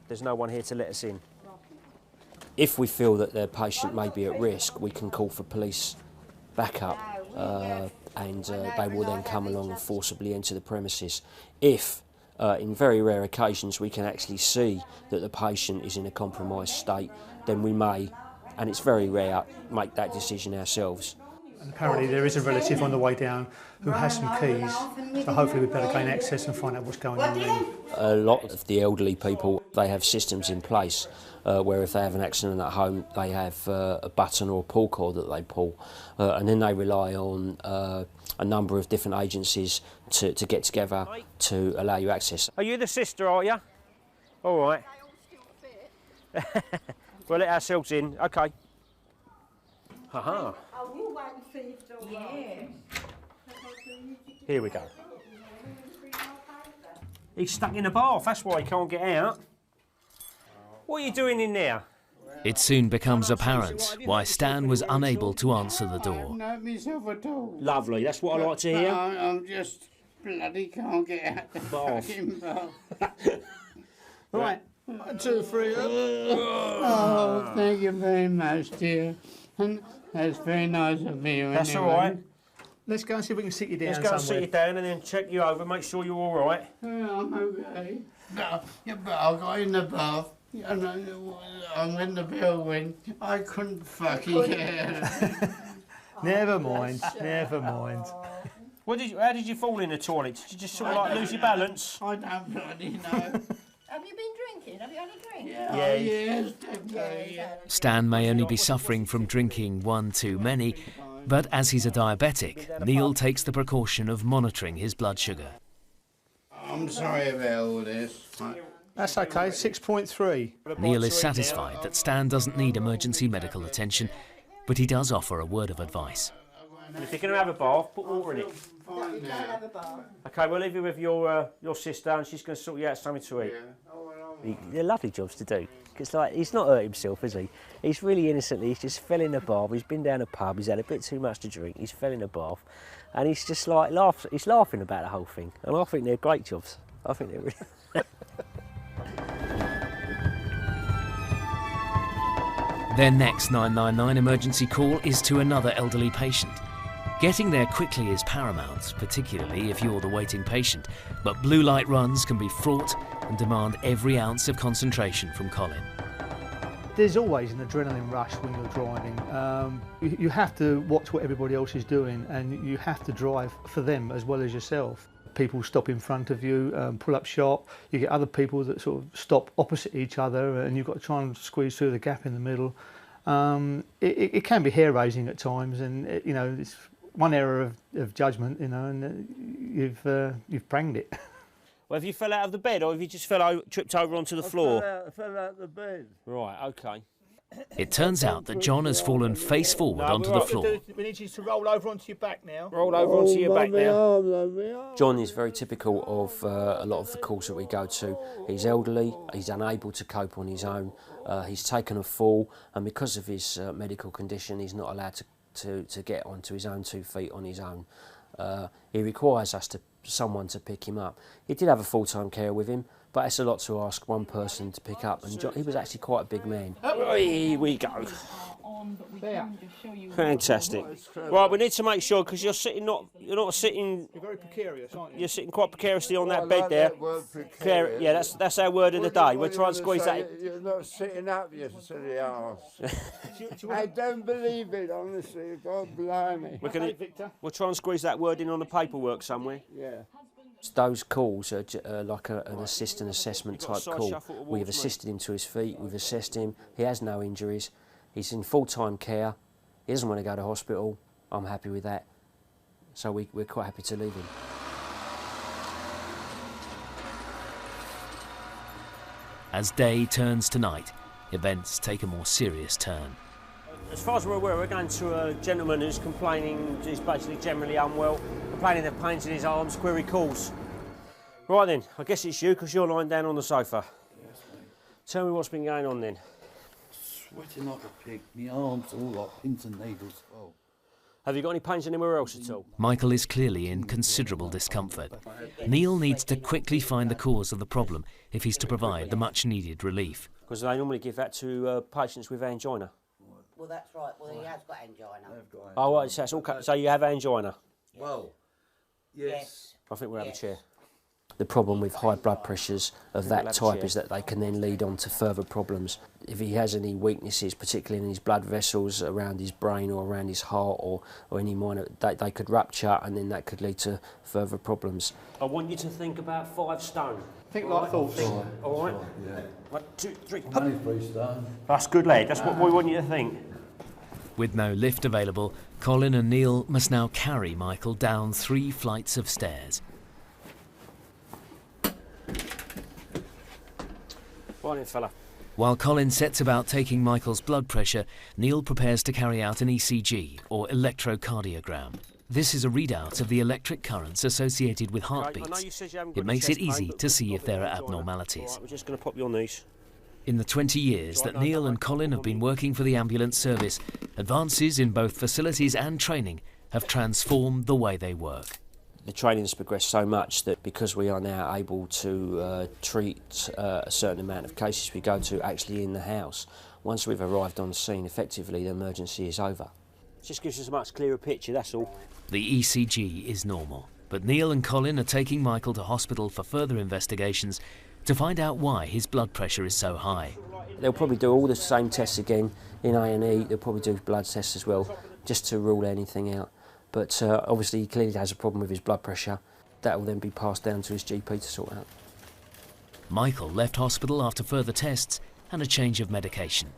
there's no one here to let us in. If we feel that their patient may be at risk, we can call for police backup, and they will then come along and forcibly enter the premises. If, in very rare occasions, we can actually see that the patient is in a compromised state, then we may, and it's very rare, make that decision ourselves. And apparently there is a relative on the way down who has some keys, so hopefully we'd better gain access and find out what's going on there. A lot of the elderly people, they have systems in place where if they have an accident at home, they have a button or a pull cord that they pull, and then they rely on a number of different agencies to get together to allow you access. Are you the sister, are you? All right. We'll let ourselves in, okay. Ha-ha. I will wait and see if they'll Here we go. He's stuck in a bath, that's why he can't get out. What are you doing in there? We're It soon becomes apparent why Stan was unable to answer the door. Not myself at all. Lovely, that's what I like to hear. I'm just bloody can't get out the fucking bath. Right. 1, 2, 3. Oh, thank you very much, dear. And that's very nice of you. That's anyway. all right. Let's go and see if we can sit you down Let's go and somewhere. sit you down and then check you over, make sure you're all right. I'm okay. No, yeah, but I got in the bath. And I went the bell went. I couldn't fucking get Never mind, never mind. How did you fall in the toilet? Did you just sort of like lose your balance? I don't bloody know. Have you been drinking? Have you had a drink? Yeah. Yes, definitely. Yeah. Stan may only be suffering from drinking one too many, but as he's a diabetic, Neil takes the precaution of monitoring his blood sugar. I'm sorry about all this. That's okay, 6.3. Neil is satisfied that Stan doesn't need emergency medical attention, but he does offer a word of advice. If you're going to have a bath, put water in it. Okay, we'll leave you with your sister, and she's going to sort you out something to eat. They're lovely jobs to do. Because like, he's not hurt himself, is he? He's really innocently, he's just fell in the bath, he's been down a pub, he's had a bit too much to drink, he's fell in the bath, and he's just like, he's laughing about the whole thing. And I think they're great jobs. I think they're really... Their next 999 emergency call is to another elderly patient. Getting there quickly is paramount, particularly if you're the waiting patient, but blue light runs can be fraught and demand every ounce of concentration from Colin. There's always an adrenaline rush when you're driving. You have to watch what everybody else is doing, and you have to drive for them as well as yourself. People stop in front of you, pull up sharp. You get other people that sort of stop opposite each other, and you've got to try and squeeze through the gap in the middle. It can be hair-raising at times, and it's one error of judgment, and you've pranged it. Well, have you fell out of the bed, or have you just tripped over onto the floor? I fell out the bed. Right, okay. It turns out that John has fallen face forward onto the floor. We need you to roll over onto your back now. Roll over onto your back now. John is very typical of a lot of the calls that we go to. He's elderly, he's unable to cope on his own, he's taken a fall, and because of his medical condition, he's not allowed to get onto his own 2 feet on his own. He requires someone to pick him up. He did have a full-time carer with him, but it's a lot to ask one person to pick up, and John, he was actually quite a big man. Here we go. Fantastic. Right, we need to make sure, because you're not sitting. You're very precarious, aren't you? You're sitting quite precariously on that bed there. Yeah, that's our word of the day. We'll try and squeeze that. You're not sitting up, you silly arse. I don't believe it, honestly. God blimey. We'll try and squeeze that word in on the paperwork somewhere. Yeah. Those calls are like an assist and assessment type call. We've assisted him to his feet, we've assessed him, he has no injuries, he's in full-time care, he doesn't want to go to hospital, I'm happy with that, so we're quite happy to leave him. As day turns to night, events take a more serious turn. As far as we're aware, we're going to a gentleman who's complaining, he's basically generally unwell, complaining of pains in his arms, query calls. Right then, I guess it's you, because you're lying down on the sofa. Yes, mate. Tell me what's been going on then. Sweating like a pig, my arms all like pins and needles. Oh. Have you got any pains anywhere else at all? Michael is clearly in considerable discomfort. Neil needs to quickly find the cause of the problem if he's to provide the much-needed relief. Because they normally give that to patients with angina. Well, that's right. Well, he has got angina. Oh, right, so that's all. So you have angina? Well, yes. I think we'll have a chair. The problem with high blood pressures of that type is that they can then lead on to further problems. If he has any weaknesses, particularly in his blood vessels around his brain or around his heart or any minor, they could rupture, and then that could lead to further problems. I want you to think about 5 stone. Think like thoughts. All right? Yeah. 1, 2, 3. Only 3 stone. That's good, lad. That's what we want you to think. With no lift available, Colin and Neil must now carry Michael down 3 flights of stairs. Morning, fella. While Colin sets about taking Michael's blood pressure, Neil prepares to carry out an ECG, or electrocardiogram. This is a readout of the electric currents associated with heartbeats. It makes it easy to see if there are abnormalities. Right, we're just going to pop your niece. In the 20 years that Neil and Colin have been working for the ambulance service, advances in both facilities and training have transformed the way they work. The training has progressed so much that because we are now able to treat a certain amount of cases we go to actually in the house, once we've arrived on scene, effectively the emergency is over. It just gives us a much clearer picture, that's all. The ECG is normal, but Neil and Colin are taking Michael to hospital for further investigations to find out why his blood pressure is so high. They'll probably do all the same tests again in A&E, they'll probably do blood tests as well, just to rule anything out. But obviously he clearly has a problem with his blood pressure. That will then be passed down to his GP to sort out. Michael left hospital after further tests and a change of medication.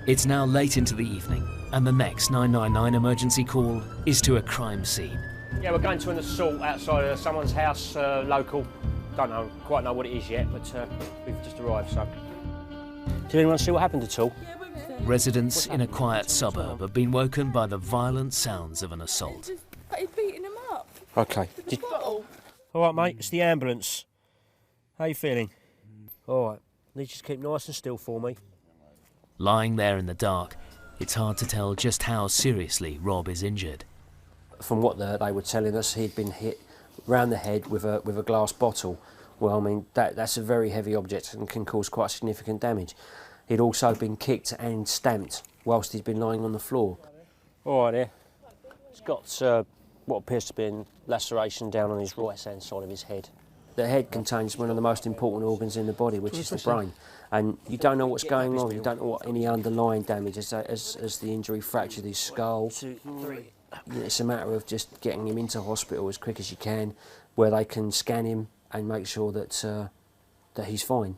It's now late into the evening, and the next 999 emergency call is to a crime scene. Yeah, we're going to an assault outside of someone's house, local. Don't quite know what it is yet, but we've just arrived, so. Did anyone see what happened at all? Residents in a quiet suburb have been woken by the violent sounds of an assault. He's beating him up. Okay. Bottle. All right, mate, it's the ambulance. How you feeling? All right. Need you to keep nice and still for me. Lying there in the dark, it's hard to tell just how seriously Rob is injured. From what they were telling us, he'd been hit round the head with a glass bottle. Well, I mean, that's a very heavy object and can cause quite significant damage. He'd also been kicked and stamped whilst he'd been lying on the floor. All right, here. He's got what appears to be a laceration down on his right-hand side of his head. The head contains one of the most important organs in the body, which is the brain. And you don't know what's going on, you don't know what any underlying damage is as the injury fractured his skull. 2, 3. It's a matter of just getting him into hospital as quick as you can, where they can scan him and make sure that he's fine.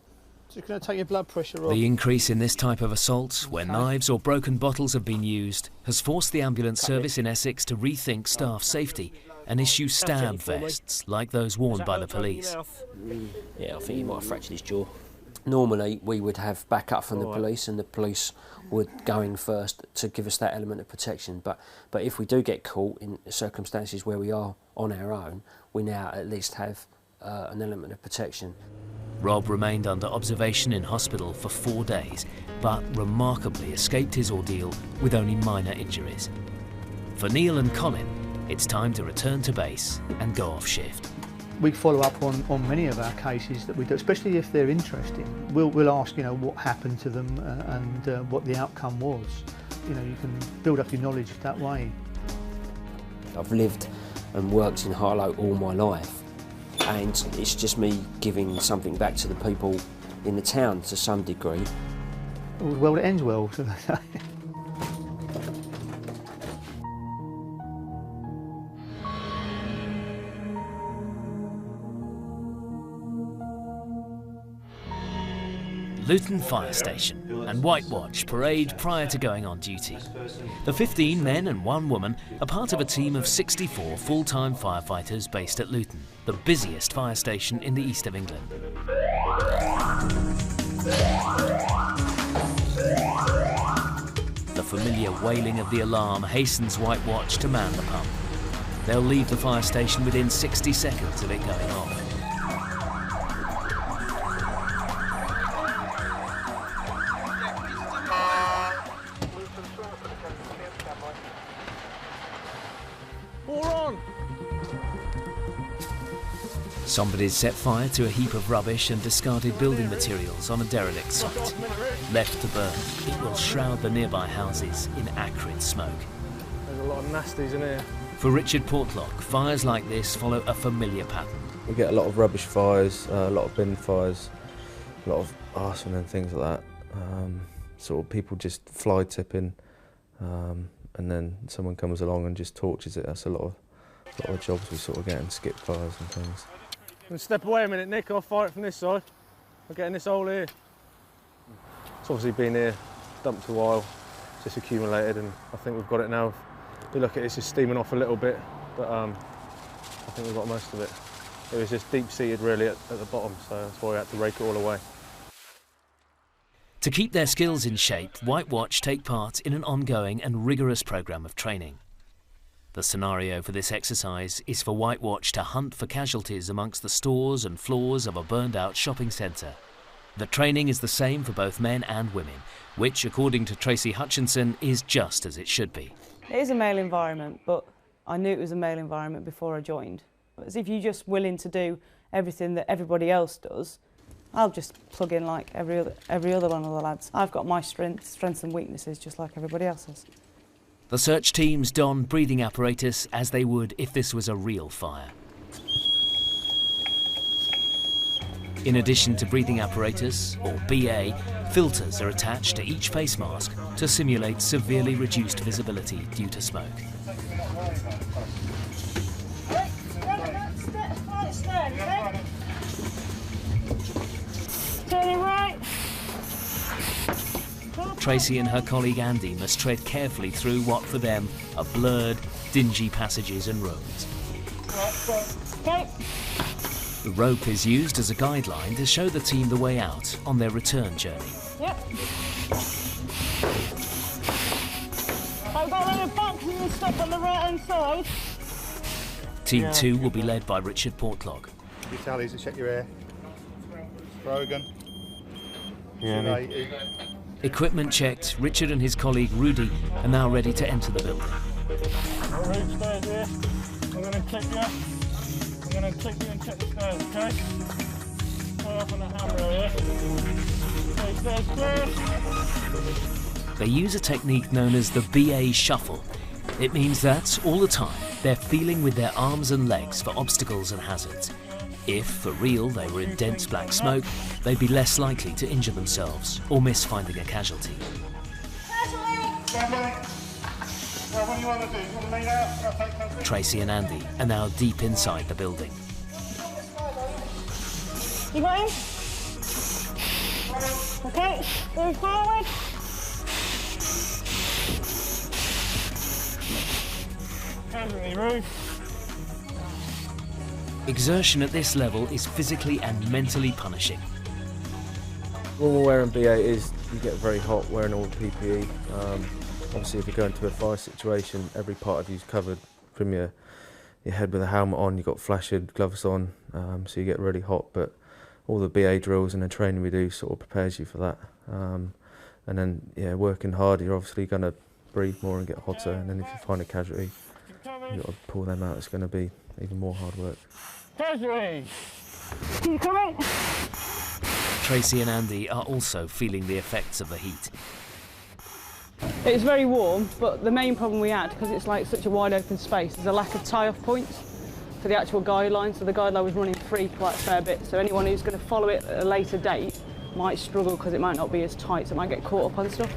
Just going to take your blood pressure off. The increase in this type of assault, where knives or broken bottles have been used, has forced the ambulance service in Essex to rethink staff safety and issue stab vests like those worn by the police. Yeah, I think he might have fractured his jaw. Normally we would have backup from the police, and the police would go in first to give us that element of protection. But if we do get caught in circumstances where we are on our own, we now at least have an element of protection. Rob remained under observation in hospital for 4 days, but remarkably escaped his ordeal with only minor injuries. For Neil and Colin, it's time to return to base and go off shift. We follow up on many of our cases that we do, especially if they're interesting. We'll ask, what happened to them and what the outcome was. You can build up your knowledge that way. I've lived and worked in Harlow all my life, and it's just me giving something back to the people in the town to some degree. Well, it ends well, so they say. Luton Fire Station and White Watch parade prior to going on duty. The 15 men and 1 woman are part of a team of 64 full-time firefighters based at Luton, the busiest fire station in the east of England. The familiar wailing of the alarm hastens White Watch to man the pump. They'll leave the fire station within 60 seconds of it going off. Somebody's set fire to a heap of rubbish and discarded building materials on a derelict site. Left to burn, it will shroud the nearby houses in acrid smoke. There's a lot of nasties in here. For Richard Portlock, fires like this follow a familiar pattern. We get a lot of rubbish fires, a lot of bin fires, a lot of arson and things like that. Sort of people just fly tipping, and then someone comes along and just torches it. That's a lot of jobs we sort of get in skip fires and things. Step away a minute, Nick, I'll fire it from this side. I'll get in this hole here. It's obviously been here, dumped a while, just accumulated, and I think we've got it now. If you look at it, it's just steaming off a little bit, but I think we've got most of it. It was just deep-seated really at the bottom, so that's why we had to rake it all away. To keep their skills in shape, White Watch take part in an ongoing and rigorous programme of training. The scenario for this exercise is for White Watch to hunt for casualties amongst the stores and floors of a burned-out shopping centre. The training is the same for both men and women, which, according to Tracy Hutchinson, is just as it should be. It is a male environment, but I knew it was a male environment before I joined. As if you're just willing to do everything that everybody else does, I'll just plug in like every other one of the lads. I've got my strengths and weaknesses just like everybody else has. The search teams don breathing apparatus as they would if this was a real fire. In addition to breathing apparatus, or BA, filters are attached to each face mask to simulate severely reduced visibility due to smoke. Turning right. Tracy and her colleague Andy must tread carefully through what for them are blurred, dingy passages and rooms. Okay. The rope is used as a guideline to show the team the way out on their return journey. Yep. I've got a little boxes and stuff on the right hand side. Team 2 will be led by Richard Portlock. Your tallies to check your air. Brogan. Yeah. Equipment checked, Richard and his colleague Rudy are now ready to enter the building. Rude stairs here. I'm going to click you. I'm going to click you and check the stairs, okay? Go up on the hammer here. Okay, stairs clear. They use a technique known as the BA shuffle. It means that, all the time, they're feeling with their arms and legs for obstacles and hazards. If, for real, they were in dense black smoke, they'd be less likely to injure themselves or miss finding a casualty. Tracy and Andy are now deep inside the building. You got him? Okay, move forward. Exertion at this level is physically and mentally punishing. When we're wearing BA is you get very hot wearing all the PPE. Obviously if you go into a fire situation, every part of you is covered from your head with a helmet on, you've got flashing gloves on, so you get really hot, but all the BA drills and the training we do sort of prepares you for that. And then working hard, you're obviously going to breathe more and get hotter, and then if you find a casualty, you've got to pull them out. It's going to be even more hard work. Casualty! You coming? Tracy and Andy are also feeling the effects of the heat. It's very warm, but the main problem we had, because it's like such a wide open space, is a lack of tie-off points for the actual guideline. So the guideline was running free quite a fair bit, so anyone who's going to follow it at a later date might struggle because it might not be as tight, so it might get caught up on stuff.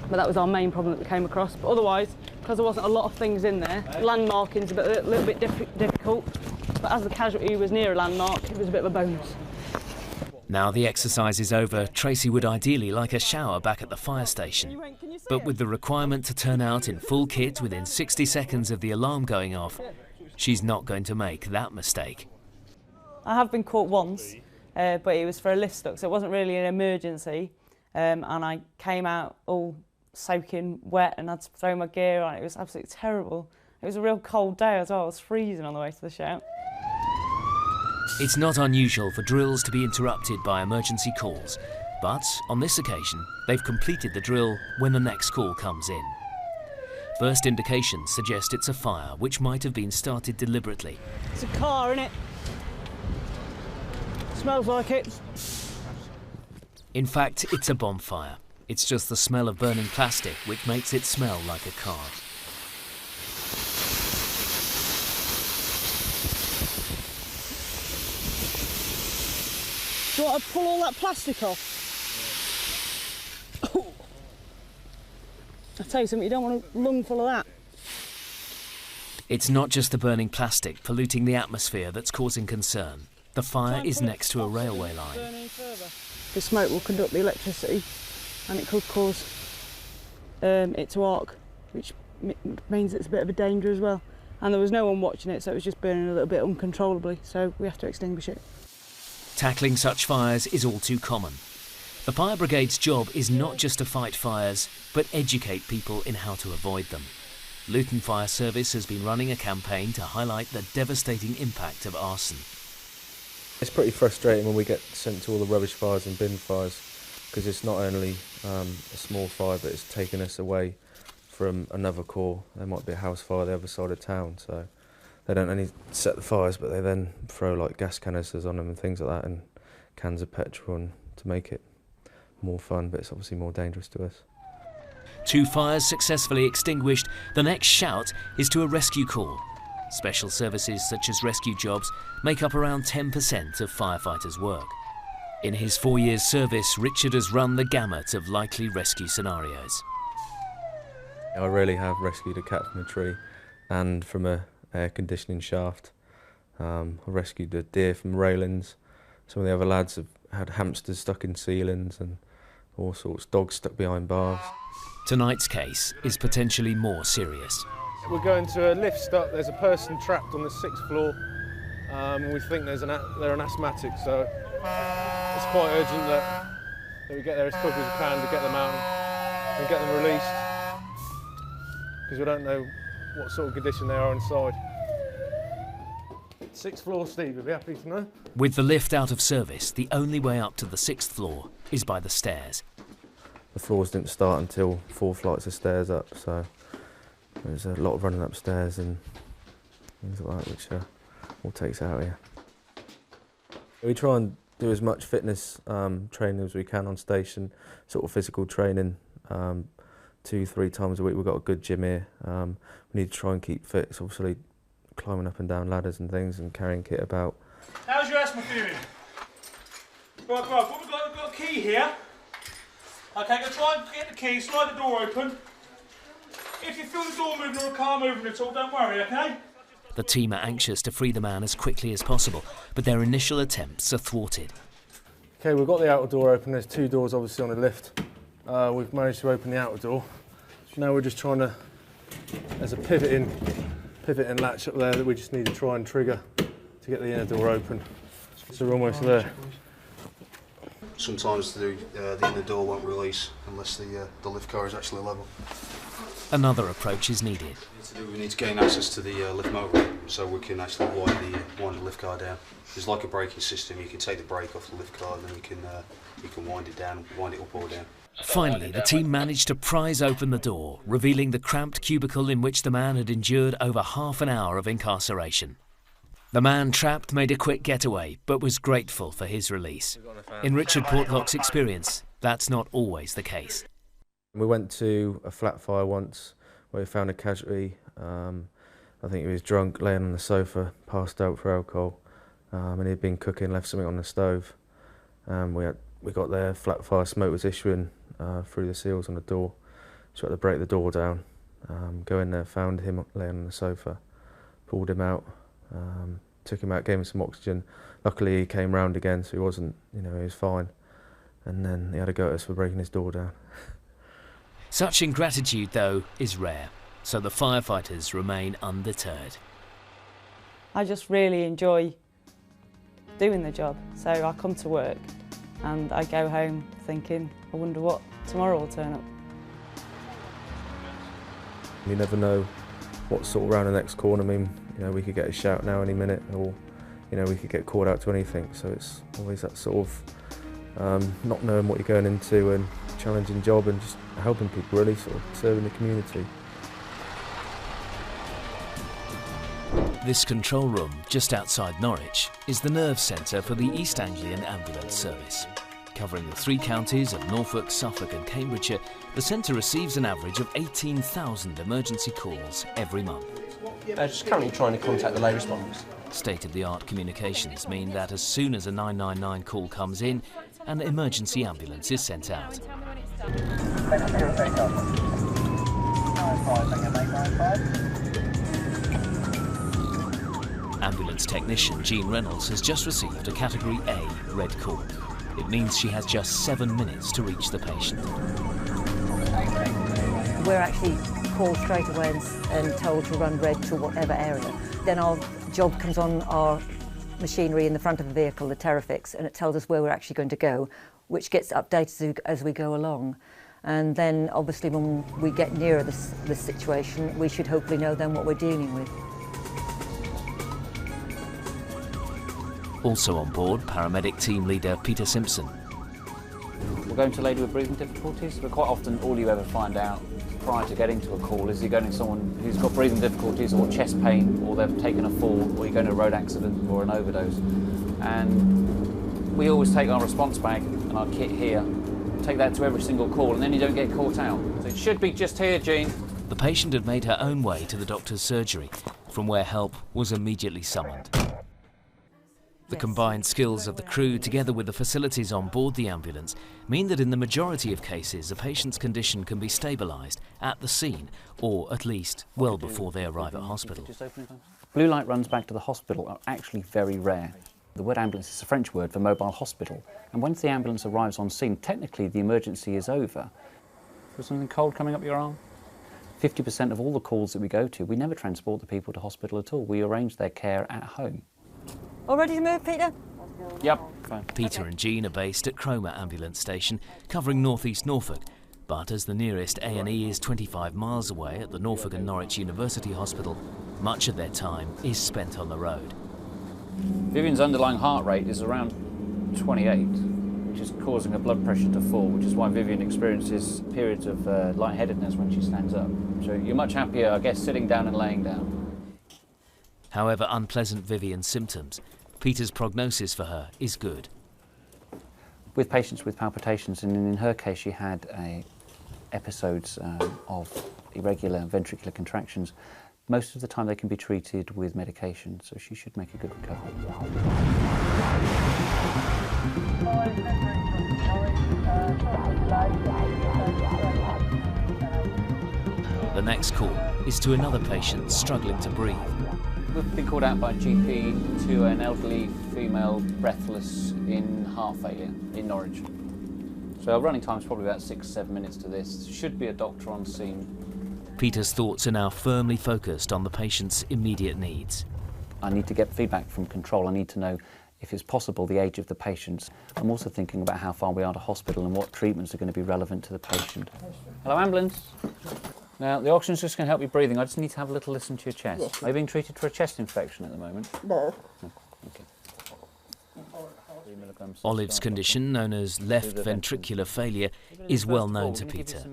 But that was our main problem that we came across. But otherwise, because there wasn't a lot of things in there, landmarking's a little bit difficult, but as the casualty was near a landmark, it was a bit of a bonus. Now the exercise is over, Tracy would ideally like a shower back at the fire station. But with the requirement to turn out in full kit within 60 seconds of the alarm going off, she's not going to make that mistake. I have been caught once, but it was for a lift stuck, so it wasn't really an emergency. And I came out all soaking wet and had to throw my gear on. It was absolutely terrible. It was a real cold day as well. I was freezing on the way to the shout. It's not unusual for drills to be interrupted by emergency calls, but on this occasion, they've completed the drill when the next call comes in. First indications suggest it's a fire, which might have been started deliberately. It's a car, innit? Smells like it. In fact, it's a bonfire. It's just the smell of burning plastic which makes it smell like a car. Do you want to pull all that plastic off? Oh. I'll tell you something, you don't want a lung full of that. It's not just the burning plastic polluting the atmosphere that's causing concern. The fire is next to a railway line. The smoke will conduct the electricity and it could cause it to arc, which means it's a bit of a danger as well. And there was no one watching it, so it was just burning a little bit uncontrollably, so we have to extinguish it. Tackling such fires is all too common. The fire brigade's job is not just to fight fires, but educate people in how to avoid them. Luton Fire Service has been running a campaign to highlight the devastating impact of arson. It's pretty frustrating when we get sent to all the rubbish fires and bin fires, because it's not only a small fire, but it's taken us away from another core. There might be a house fire the other side of town, so they don't only set the fires, but they then throw like gas canisters on them and things like that, and cans of petrol, and to make it more fun, but it's obviously more dangerous to us. 2 fires successfully extinguished. The next shout is to a rescue call. Special services such as rescue jobs make up around 10% of firefighters' work. In his 4 years' service, Richard has run the gamut of likely rescue scenarios. I really have rescued a cat from a tree and from a air conditioning shaft. I've rescued a deer from railings. Some of the other lads have had hamsters stuck in ceilings and all sorts, dogs stuck behind bars. Tonight's case is potentially more serious. We're going to a lift stop. There's a person trapped on the 6th floor. We think they're an asthmatic, so it's quite urgent that we get there as quick as we can to get them out and get them released, because we don't know what sort of condition they are inside. 6th floor, Steve, you'll be happy to know. With the lift out of service, the only way up to the 6th floor is by the stairs. The floors didn't start until 4 flights of stairs up, so there's a lot of running upstairs and things like that, which all takes out here. We try and do as much fitness training as we can on station, sort of physical training, 2-3 times a week. We've got a good gym here. We need to try and keep fit, so obviously climbing up and down ladders and things and carrying kit about. How's your asthma feeling? Right, what we've got a key here. Okay, I'm going to try and get the key, slide the door open. If you feel the door moving or a car moving at all, don't worry, okay? The team are anxious to free the man as quickly as possible, but their initial attempts are thwarted. Okay, we've got the outer door open. There's 2 doors obviously on the lift. We've managed to open the outer door. Now we're just trying to, there's a pivoting latch up there that we just need to try and trigger to get the inner door open. So we're almost there. Sometimes the inner door won't release unless the lift car is actually level. Another approach is needed. We need to gain access to the lift motor so we can actually wind the lift car down. There's like a braking system. You can take the brake off the lift car and then you can wind it down, wind it up or down. Finally, the team managed to prise open the door, revealing the cramped cubicle in which the man had endured over half an hour of incarceration. The man trapped made a quick getaway, but was grateful for his release. In Richard Portlock's experience, that's not always the case. We went to a flat fire once where we found a casualty. I think he was drunk, laying on the sofa, passed out for alcohol, and he'd been cooking, left something on the stove. We got there, flat fire, smoke was issuing through the seals on the door, so we had to break the door down, go in there, found him laying on the sofa, pulled him out, took him out, gave him some oxygen. Luckily he came round again, so he wasn't, he was fine. And then he had to go at us for breaking his door down. Such ingratitude, though, is rare, so the firefighters remain undeterred. I just really enjoy doing the job, so I come to work and I go home thinking, I wonder what tomorrow will turn up. You never know what's sort of around the next corner. I mean, we could get a shout now any minute, or we could get called out to anything, so it's always that sort of not knowing what you're going into and challenging job and just helping people, really sort of serving the community. This control room, just outside Norwich, is the nerve centre for the East Anglian Ambulance Service. Covering the 3 counties of Norfolk, Suffolk and Cambridgeshire, the centre receives an average of 18,000 emergency calls every month. Just currently trying to contact the lay responders. State-of-the-art communications mean that as soon as a 999 call comes in, an emergency ambulance is sent out. Ambulance technician Jean Reynolds has just received a Category A red call. It means she has just 7 minutes to reach the patient. We're actually called straight away and told to run red to whatever area. Then our job comes on our machinery in the front of the vehicle, the Terrafix, and it tells us where we're actually going to go, which gets updated as we go along. And then obviously when we get nearer this situation, we should hopefully know then what we're dealing with. Also on board, paramedic team leader Peter Simpson. We're going to a lady with breathing difficulties, but quite often all you ever find out prior to getting to a call is you're going to someone who's got breathing difficulties or chest pain, or they've taken a fall, or you're going to a road accident or an overdose. And we always take our response bag and our kit here, take that to every single call, and then you don't get caught out. So it should be just here, Jean. The patient had made her own way to the doctor's surgery, from where help was immediately summoned. The combined skills of the crew, together with the facilities on board the ambulance, mean that in the majority of cases, a patient's condition can be stabilised at the scene, or at least well before they arrive at hospital. Blue light runs back to the hospital are actually very rare. The word ambulance is a French word for mobile hospital, and once the ambulance arrives on scene, technically the emergency is over. Is there something cold coming up your arm? 50% of all the calls that we go to, we never transport the people to hospital at all. We arrange their care at home. All ready to move, Peter? Yep, fine. Peter and Jean are based at Cromer Ambulance Station, covering northeast Norfolk. But as the nearest A&E is 25 miles away at the Norfolk and Norwich University Hospital, much of their time is spent on the road. Vivian's underlying heart rate is around 28, which is causing her blood pressure to fall, which is why Vivian experiences periods of lightheadedness when she stands up. So you're much happier, I guess, sitting down and laying down. However unpleasant Vivian's symptoms, Peter's prognosis for her is good. With patients with palpitations, and in her case she had episodes of irregular ventricular contractions, most of the time they can be treated with medication, so she should make a good recovery. The next call is to another patient struggling to breathe. We've been called out by a GP to an elderly female breathless in heart failure in Norwich. So our running time is probably about 6-7 minutes to this. Should be a doctor on scene. Peter's thoughts are now firmly focused on the patient's immediate needs. I need to get feedback from control. I need to know, if it's possible, the age of the patients. I'm also thinking about how far we are to hospital and what treatments are going to be relevant to the patient. Hello, ambulance. Now, the oxygen's just going to help you breathing. I just need to have a little listen to your chest. Yes. Are you being treated for a chest infection at the moment? No. Okay. Olive's condition, known as left ventricular failure, is well known to Peter.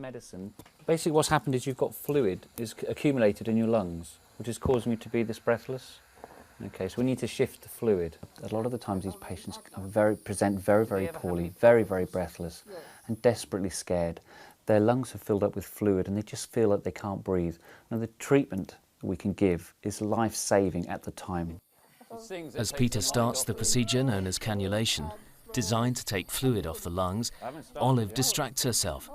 Basically what's happened is you've got fluid is accumulated in your lungs, which is causing you to be this breathless. Okay, so we need to shift the fluid. A lot of the times these patients present very, very poorly, very, very breathless and desperately scared. Their lungs have filled up with fluid and they just feel like they can't breathe. Now the treatment we can give is life-saving at the time. As Peter starts the procedure known as cannulation, designed to take fluid off the lungs, Olive distracts herself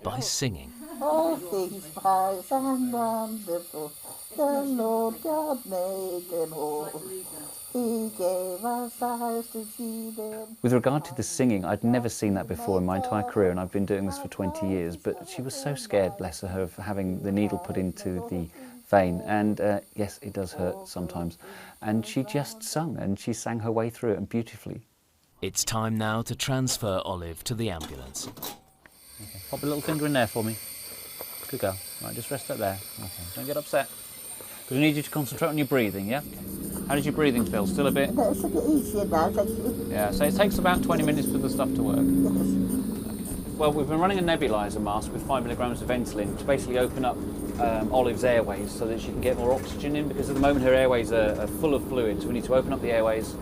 by singing. All things wise and wonderful, the Lord God made them all. He gave us eyes to see them. With regard to the singing, I'd never seen that before in my entire career, and I've been doing this for 20 years, but she was so scared, bless her, of having the needle put into the vein, and yes, it does hurt sometimes. And she just sung, and she sang her way through it, and beautifully. It's time now to transfer Olive to the ambulance. Okay. Pop a little finger in there for me. Good girl. Right, just rest it there. Okay. Don't get upset. Because we need you to concentrate on your breathing, yeah? How does your breathing feel? Still a bit? That's a bit easier now, thank you. Yeah, so it takes about 20 minutes for the stuff to work. Yes. Okay. Well, we've been running a nebuliser mask with 5 milligrams of Ventolin to basically open up Olive's airways so that she can get more oxygen in, because at the moment her airways are full of fluid, so we need to open up the airways.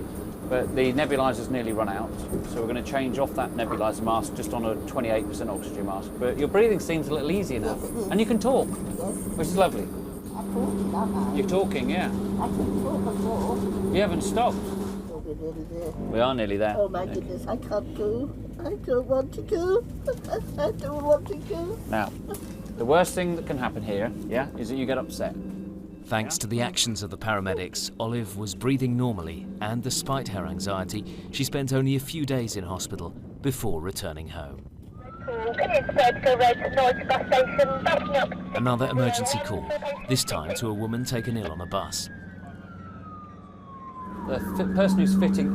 But the nebuliser's nearly run out, so we're going to change off that nebuliser mask just on a 28% oxygen mask. But your breathing seems a little easier now, and you can talk, which is lovely. I'm talking, aren't I? You're talking, yeah. I can talk before. You haven't stopped. Oh, we're nearly there. We are nearly there. Oh my goodness, I can't go. I don't want to go. I don't want to go. Now, the worst thing that can happen here, yeah, is that you get upset. Thanks to the actions of the paramedics, Olive was breathing normally, and despite her anxiety, she spent only a few days in hospital before returning home. Another emergency call, this time to a woman taken ill on a bus. The person who's fitting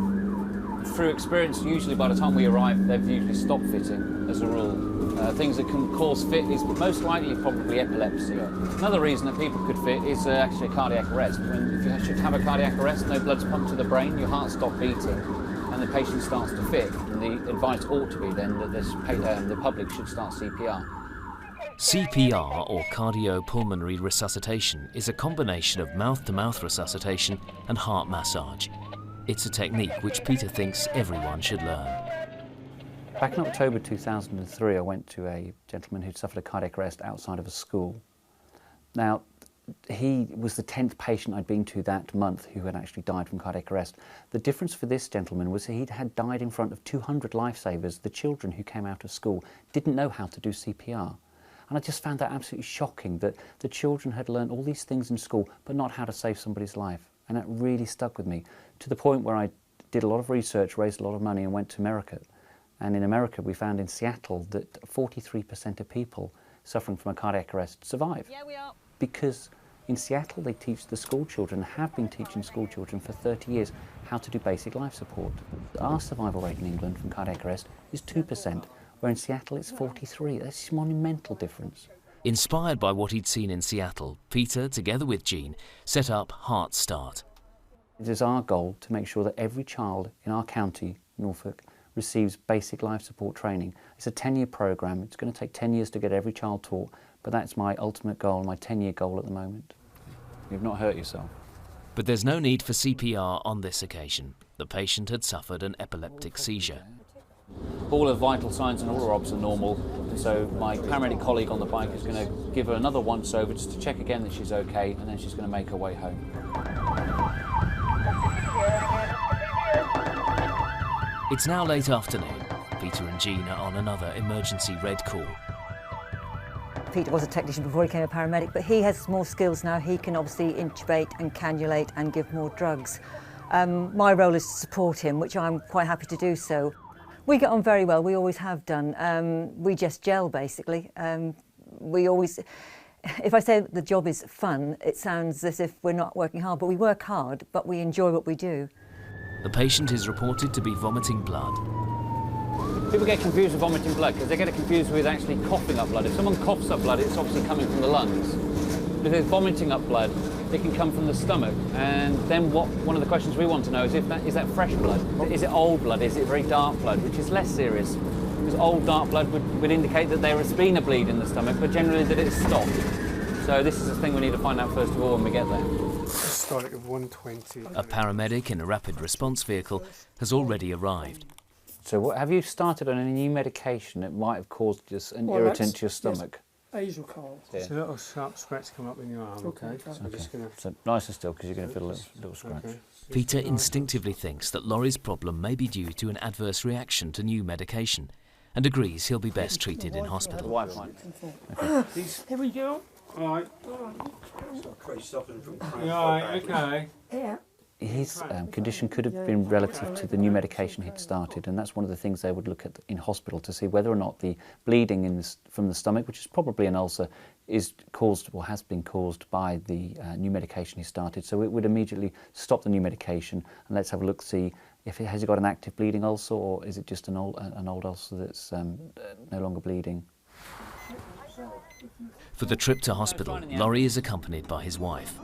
through experience, usually by the time we arrive, they've usually stopped fitting, as a rule. Things that can cause fit is most likely probably epilepsy. Another reason that people could fit is actually a cardiac arrest. If you should have a cardiac arrest, no blood's pumped to the brain, your heart stops beating, and the patient starts to fit. And the advice ought to be then that the public should start CPR. CPR, or cardiopulmonary resuscitation, is a combination of mouth-to-mouth resuscitation and heart massage. It's a technique which Peter thinks everyone should learn. Back in October 2003, I went to a gentleman who'd suffered a cardiac arrest outside of a school. Now, he was the 10th patient I'd been to that month who had actually died from cardiac arrest. The difference for this gentleman was he had died in front of 200 lifesavers. The children who came out of school didn't know how to do CPR. And I just found that absolutely shocking, that the children had learned all these things in school, but not how to save somebody's life. And that really stuck with me, to the point where I did a lot of research, raised a lot of money, and went to America. And in America, we found in Seattle that 43% of people suffering from a cardiac arrest survive. Yeah, we are. Because in Seattle, they teach the school children, have been teaching school children for 30 years, how to do basic life support. Our survival rate in England from cardiac arrest is 2%, where in Seattle it's 43%. That's a monumental difference. Inspired by what he'd seen in Seattle, Peter, together with Jean, set up Heart Start. It is our goal to make sure that every child in our county, Norfolk, receives basic life support training. It's a 10-year programme. It's going to take 10 years to get every child taught, but that's my ultimate goal, my 10-year goal at the moment. You've not hurt yourself. But there's no need for CPR on this occasion. The patient had suffered an epileptic seizure. All her vital signs and all her obs are normal, so my paramedic colleague on the bike is going to give her another once over just to check again that she's okay, and then she's going to make her way home. It's now late afternoon. Peter and Jean are on another emergency red call. Peter was a technician before he became a paramedic, but he has more skills now. He can obviously intubate and cannulate and give more drugs. My role is to support him, which I'm quite happy to do so. We get on very well, we always have done. We just gel, basically. We always, if I say the job is fun, it sounds as if we're not working hard, but we work hard, but we enjoy what we do. The patient is reported to be vomiting blood. People get confused with vomiting blood because they get it confused with actually coughing up blood. If someone coughs up blood, it's obviously coming from the lungs. But if they're vomiting up blood, it can come from the stomach. And then one of the questions we want to know is is that fresh blood? Is it old blood? Is it very dark blood? Which is less serious. Because old dark blood would indicate that there has been a bleed in the stomach, but generally that it's stopped. So this is the thing we need to find out first of all when we get there. Systolic of 120. A paramedic in a rapid response vehicle has already arrived. So have you started on any new medication that might have caused just an irritant to your stomach? Yes. Azul cold. Yeah. It's a little sharp scratch come up in your arm, okay? So I'm just gonna... So nice and still, because you're going to feel a little scratch. Okay. Peter instinctively thinks that Laurie's problem may be due to an adverse reaction to new medication and agrees he'll be best treated in hospital. Okay. Here we go. All right. Okay. Yeah. His condition could have been relative to the new medication he'd started, and that's one of the things they would look at in hospital to see whether or not the bleeding from the stomach, which is probably an ulcer, is caused or has been caused by the new medication he started. So it would immediately stop the new medication and let's have a look, see if has he got an active bleeding ulcer, or is it just an old ulcer that's no longer bleeding. For the trip to hospital, Laurie is accompanied by his wife.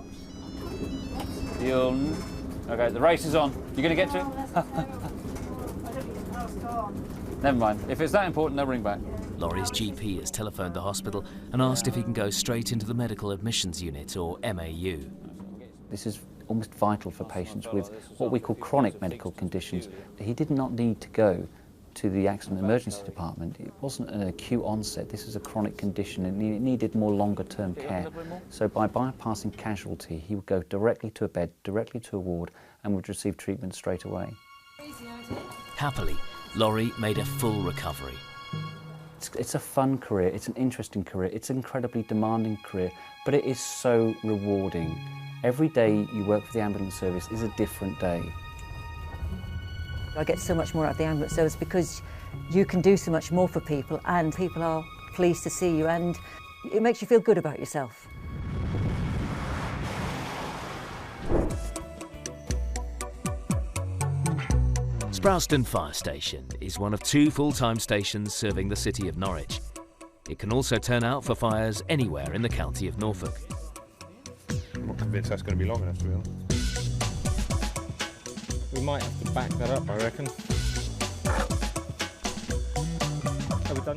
Okay, the race is on. You going to get to it? Never mind. If it's that important, they'll ring back. Laurie's GP has telephoned the hospital and asked if he can go straight into the medical admissions unit, or MAU. This is almost vital for patients with what we call chronic medical conditions. He did not need to go to the accident emergency department. It wasn't an acute onset. This is a chronic condition and it needed more longer-term care. So by bypassing casualty, he would go directly to a bed, directly to a ward, and would receive treatment straight away. Happily, Laurie made a full recovery. It's a fun career, it's an interesting career, it's an incredibly demanding career, but it is so rewarding. Every day you work for the ambulance service is a different day. I get so much more out of the ambulance service because you can do so much more for people, and people are pleased to see you, and it makes you feel good about yourself. Sprowston Fire Station is one of 2 full-time stations serving the city of Norwich. It can also turn out for fires anywhere in the county of Norfolk. I'm not convinced that's going to be long enough, to be honest. We might have to back that up, I reckon.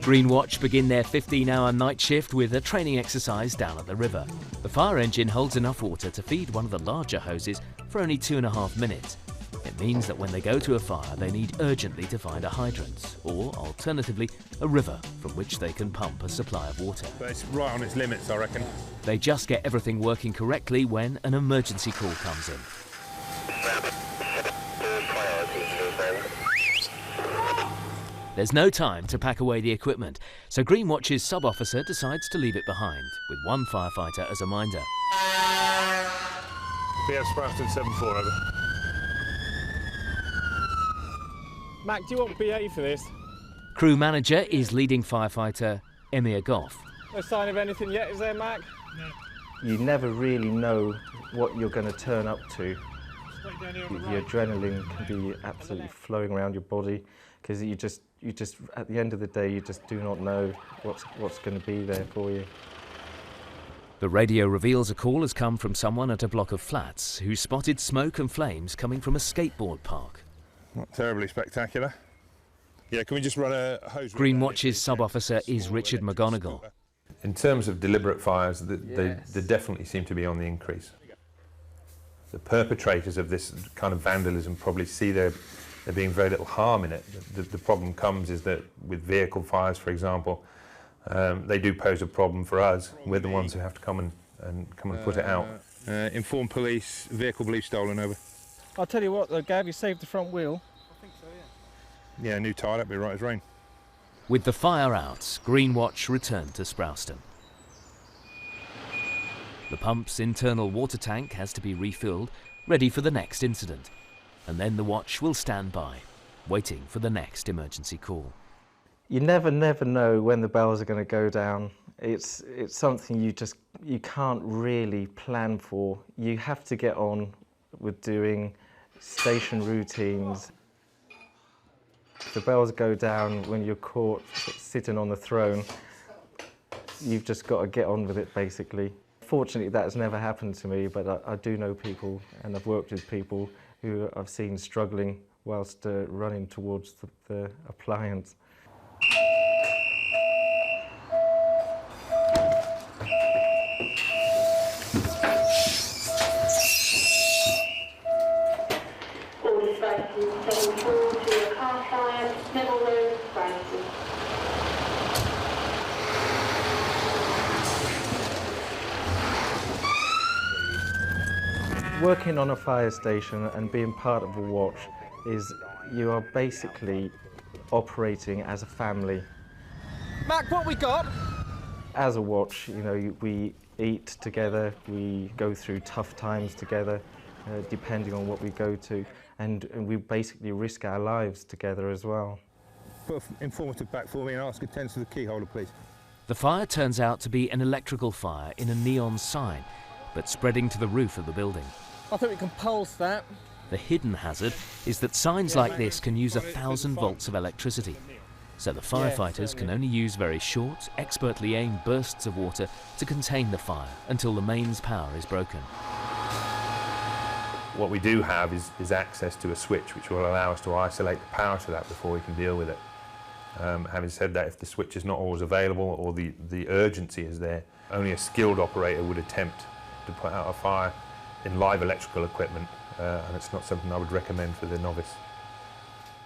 Green Watch begin their 15-hour night shift with a training exercise down at the river. The fire engine holds enough water to feed one of the larger hoses for only 2.5 minutes. It means that when they go to a fire, they need urgently to find a hydrant, or alternatively, a river from which they can pump a supply of water. But it's right on its limits, I reckon. They just get everything working correctly when an emergency call comes in. There's no time to pack away the equipment, so Green Watch's sub-officer decides to leave it behind, with one firefighter as a minder. BS Sprowston 7-4, over. Mac, do you want BA for this? Crew manager is leading firefighter Emir Goff. No sign of anything yet, is there, Mac? No. You never really know what you're going to turn up to. The adrenaline can be absolutely flowing around your body because you just at the end of the day you just do not know what's going to be there for you. The radio reveals a call has come from someone at a block of flats who spotted smoke and flames coming from a skateboard park. Not terribly spectacular. Yeah, can we just run a hose? Green Watch's sub-officer is Richard McGonigal. In terms of deliberate fires, they definitely seem to be on the increase. The perpetrators of this kind of vandalism probably see there being very little harm in it. The problem comes is that with vehicle fires, for example, they do pose a problem for us. We're the ones who have to come and put it out. Inform police, vehicle believed stolen, over. I'll tell you what though, Gav, you saved the front wheel. I think so, yeah. Yeah, new tyre, that'd be right as rain. With the fire out, Green Watch returned to Sprowston. The pump's internal water tank has to be refilled, ready for the next incident. And then the watch will stand by, waiting for the next emergency call. You never know when the bells are going to go down. It's something you can't really plan for. You have to get on with doing station routines. If the bells go down when you're caught sitting on the throne, you've just got to get on with it, basically. Fortunately, that has never happened to me, but I do know people, and I've worked with people who I've seen struggling whilst running towards the appliance. Working on a fire station and being part of a watch is you are basically operating as a family. Mac, what we got? As a watch, we eat together, we go through tough times together, depending on what we go to, and we basically risk our lives together as well. Put an informative back for me and ask attend to the key holder, please. The fire turns out to be an electrical fire in a neon sign, but spreading to the roof of the building. I think we can pulse that. The hidden hazard is that signs like this can use 1,000 volts of electricity. So the firefighters can only use very short, expertly aimed bursts of water to contain the fire until the mains power is broken. What we do have is access to a switch which will allow us to isolate the power to that before we can deal with it. Having said that, if the switch is not always available or the urgency is there, only a skilled operator would attempt to put out a fire in live electrical equipment, and it's not something I would recommend for the novice.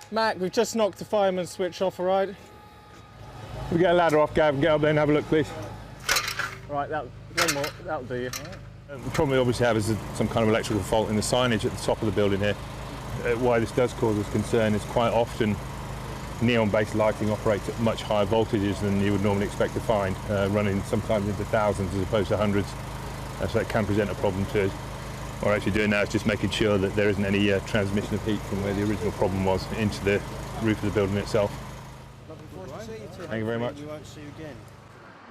Mac, we've just knocked the fireman's switch off, all right? We get a ladder off, Gav, get up there and have a look, please. Right, one more, that'll do you. The problem we obviously have is some kind of electrical fault in the signage at the top of the building here. Why this does cause us concern is quite often neon-based lighting operates at much higher voltages than you would normally expect to find, running sometimes into thousands as opposed to hundreds, so that can present a problem to us. What we're actually doing now is just making sure that there isn't any transmission of heat from where the original problem was into the roof of the building itself. Thank you very much.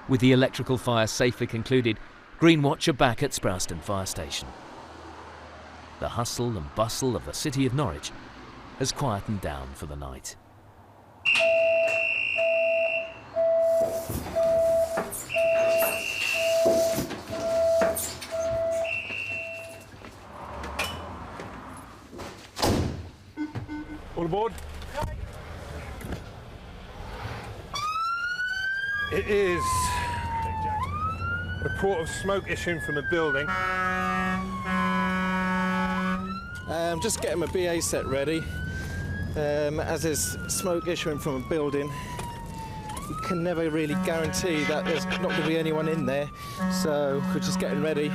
With the electrical fire safely concluded, Green Watch are back at Sprowston Fire Station. The hustle and bustle of the city of Norwich has quietened down for the night. All aboard. It is a report of smoke issuing from a building. Just getting my BA set ready. As there's smoke issuing from a building, you can never really guarantee that there's not going to be anyone in there. So we're just getting ready,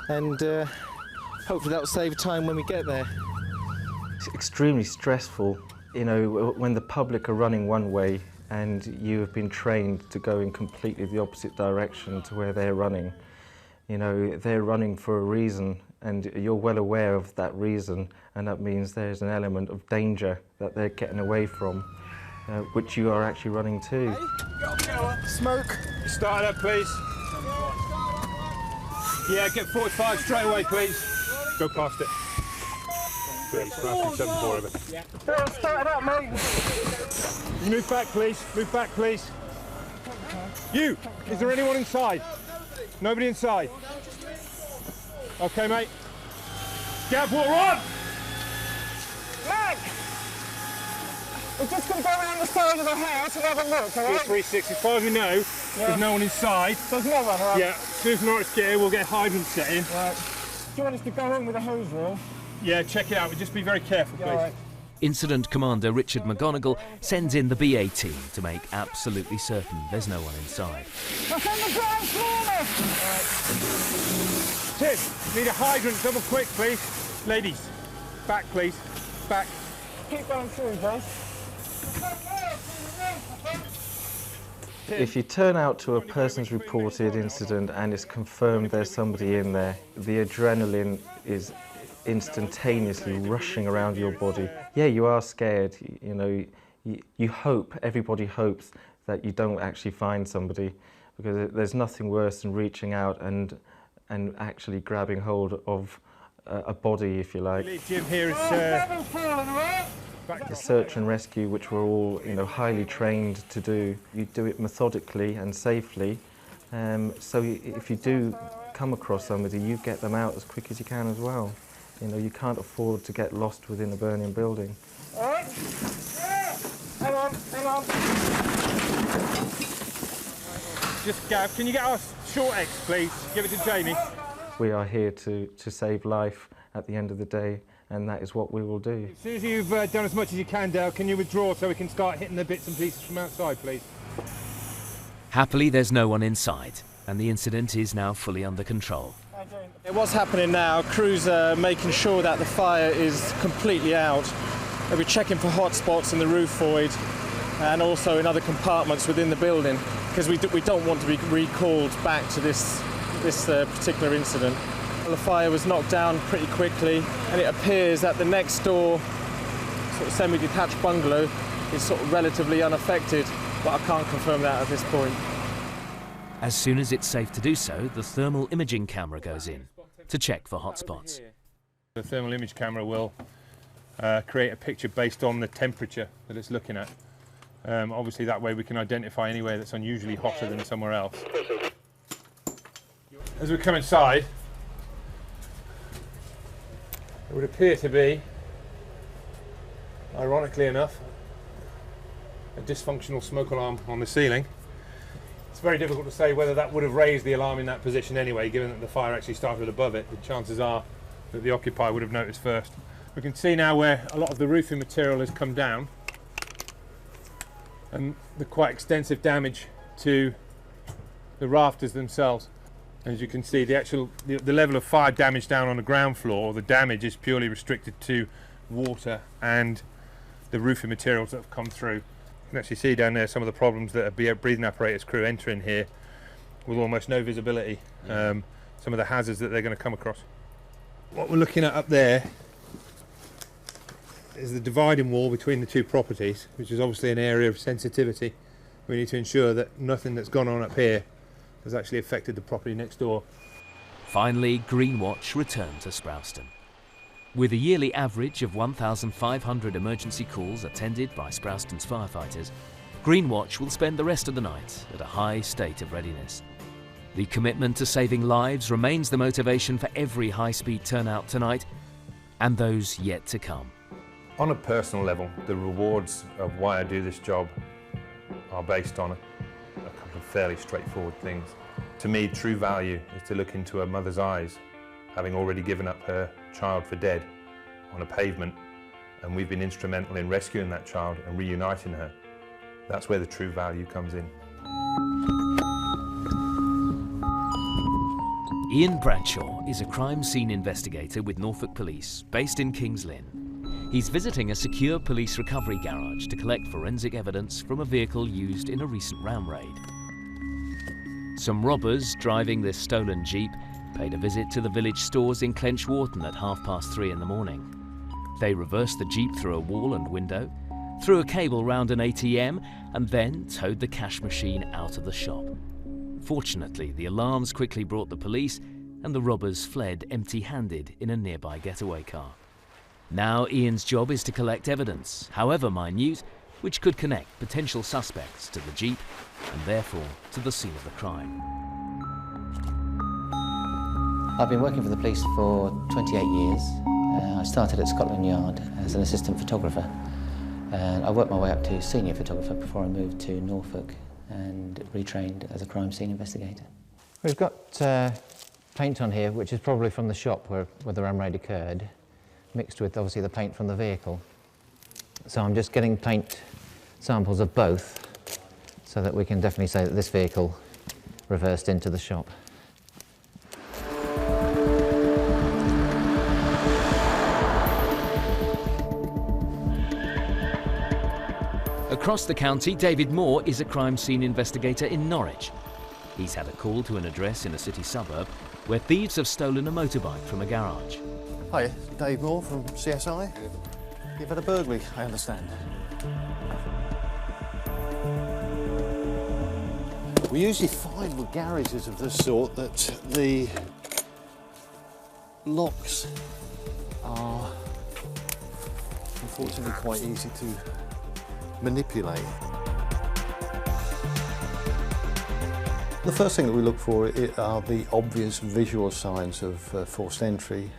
and hopefully that'll save time when we get there. It's extremely stressful, you know, when the public are running one way and you have been trained to go in completely the opposite direction to where they're running. You know, they're running for a reason and you're well aware of that reason, and that means there's an element of danger that they're getting away from, which you are actually running too. Smoke. Start up, please. Yeah, get 45 straight away, please. Go past it. Please, past 74 of it. Yeah, start it up, mate. Move back, please. Move back, please. You! Is there anyone inside? Nobody inside? Okay, mate. Gav, water on! Look! We're just going to go around the side of the house and have a look, all right? 360. As far as we know, there's no one inside. There's no one, right? Yeah, as soon as Norris get here, we'll get hydrant set in. Right. Do you want us to go in with a hose reel? Yeah, check it out. Just be very careful, please. Right. Incident Commander Richard McGonigal sends in the BA team to make absolutely certain there's no one inside. That's on the ground floor! Tim, need a hydrant, double quick, please. Ladies, back, please. Back. Keep going through, guys. If you turn out to a person's reported incident and it's confirmed there's somebody in there, the adrenaline is instantaneously rushing around your body. Yeah, you are scared, you know, you hope, everybody hopes that you don't actually find somebody, because there's nothing worse than reaching out and actually grabbing hold of a body, if you like. Jim here is The search and rescue, which we're all, you know, highly trained to do. You do it methodically and safely, so if you do come across somebody, you get them out as quick as you can as well. You know, you can't afford to get lost within a burning building. All right. Hang on, hang on. Just, Gav, can you get us short X, please? Give it to Jamie. We are here to save life at the end of the day, and that is what we will do. As soon as you've done as much as you can, Dale, can you withdraw so we can start hitting the bits and pieces from outside, please? Happily, there's no one inside, and the incident is now fully under control. What's happening now, crews are making sure that the fire is completely out. They'll be checking for hot spots in the roof void and also in other compartments within the building, because we don't want to be recalled back to this particular incident. The fire was knocked down pretty quickly, and it appears that the next door sort of semi-detached bungalow is sort of relatively unaffected, but I can't confirm that at this point. As soon as it's safe to do so, the thermal imaging camera goes in to check for hotspots. The thermal image camera will create a picture based on the temperature that it's looking at. Obviously that way we can identify anywhere that's unusually hotter than somewhere else. As we come inside, it would appear to be, ironically enough, a dysfunctional smoke alarm on the ceiling. It's very difficult to say whether that would have raised the alarm in that position anyway, given that the fire actually started above it. The chances are that the occupier would have noticed first. We can see now where a lot of the roofing material has come down, and the quite extensive damage to the rafters themselves. As you can see, the level of fire damage down on the ground floor, the damage is purely restricted to water and the roofing materials that have come through. You can actually see down there some of the problems that a breathing apparatus crew enter in here with almost no visibility, some of the hazards that they're going to come across. What we're looking at up there is the dividing wall between the two properties, which is obviously an area of sensitivity. We need to ensure that nothing that's gone on up here has actually affected the property next door. Finally, Green Watch returned to Sprouston. With a yearly average of 1,500 emergency calls attended by Sprowston's firefighters, Greenwatch will spend the rest of the night at a high state of readiness. The commitment to saving lives remains the motivation for every high-speed turnout tonight and those yet to come. On a personal level, the rewards of why I do this job are based on a couple of fairly straightforward things. To me, true value is to look into a mother's eyes, having already given up her child for dead on a pavement, and we've been instrumental in rescuing that child and reuniting her. That's where the true value comes in. Ian Bradshaw is a crime scene investigator with Norfolk Police, based in Kings Lynn. He's visiting a secure police recovery garage to collect forensic evidence from a vehicle used in a recent ram raid. Some robbers driving this stolen Jeep paid a visit to the village stores in Clench Wharton at 3:30 in the morning. They reversed the Jeep through a wall and window, threw a cable round an ATM, and then towed the cash machine out of the shop. Fortunately, the alarms quickly brought the police, and the robbers fled empty-handed in a nearby getaway car. Now Ian's job is to collect evidence, however minute, which could connect potential suspects to the Jeep and therefore to the scene of the crime. I've been working for the police for 28 years. I started at Scotland Yard as an assistant photographer, and I worked my way up to senior photographer before I moved to Norfolk and retrained as a crime scene investigator. We've got paint on here, which is probably from the shop where the ram raid occurred, mixed with obviously the paint from the vehicle. So I'm just getting paint samples of both so that we can definitely say that this vehicle reversed into the shop. Across the county, David Moore is a crime scene investigator in Norwich. He's had a call to an address in a city suburb where thieves have stolen a motorbike from a garage. Hi, Dave Moore from CSI. You've had a burglary, I understand. We usually find with garages of this sort that the locks are unfortunately quite easy to manipulate. The first thing that we look for are the obvious visual signs of forced entry.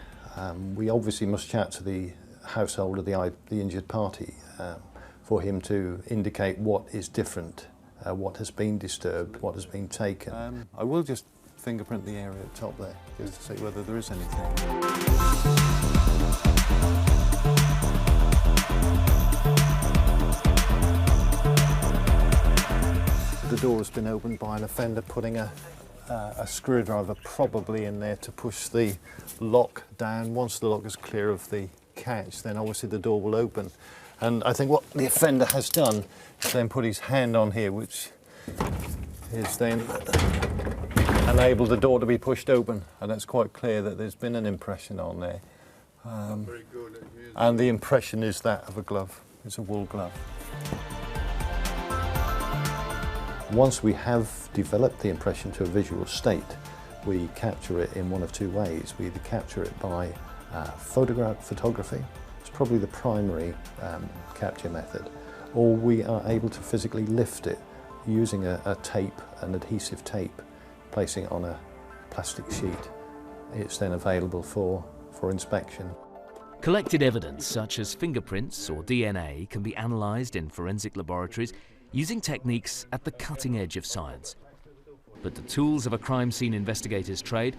We obviously must chat to the household of the injured party for him to indicate what is different, what has been disturbed, what has been taken. I will just fingerprint the area at the top there just to see whether there is anything. The door has been opened by an offender putting a screwdriver probably in there to push the lock down. Once the lock is clear of the catch, then obviously the door will open. And I think what the offender has done is then put his hand on here, which is then enabled the door to be pushed open. And it's quite clear that there's been an impression on there. And the impression is that of a glove. It's a wool glove. Once we have developed the impression to a visual state, we capture it in one of two ways. We either capture it by photography, it's probably the primary capture method, or we are able to physically lift it using a tape, an adhesive tape, placing it on a plastic sheet. It's then available for inspection. Collected evidence such as fingerprints or DNA can be analysed in forensic laboratories using techniques at the cutting edge of science. But the tools of a crime scene investigator's trade,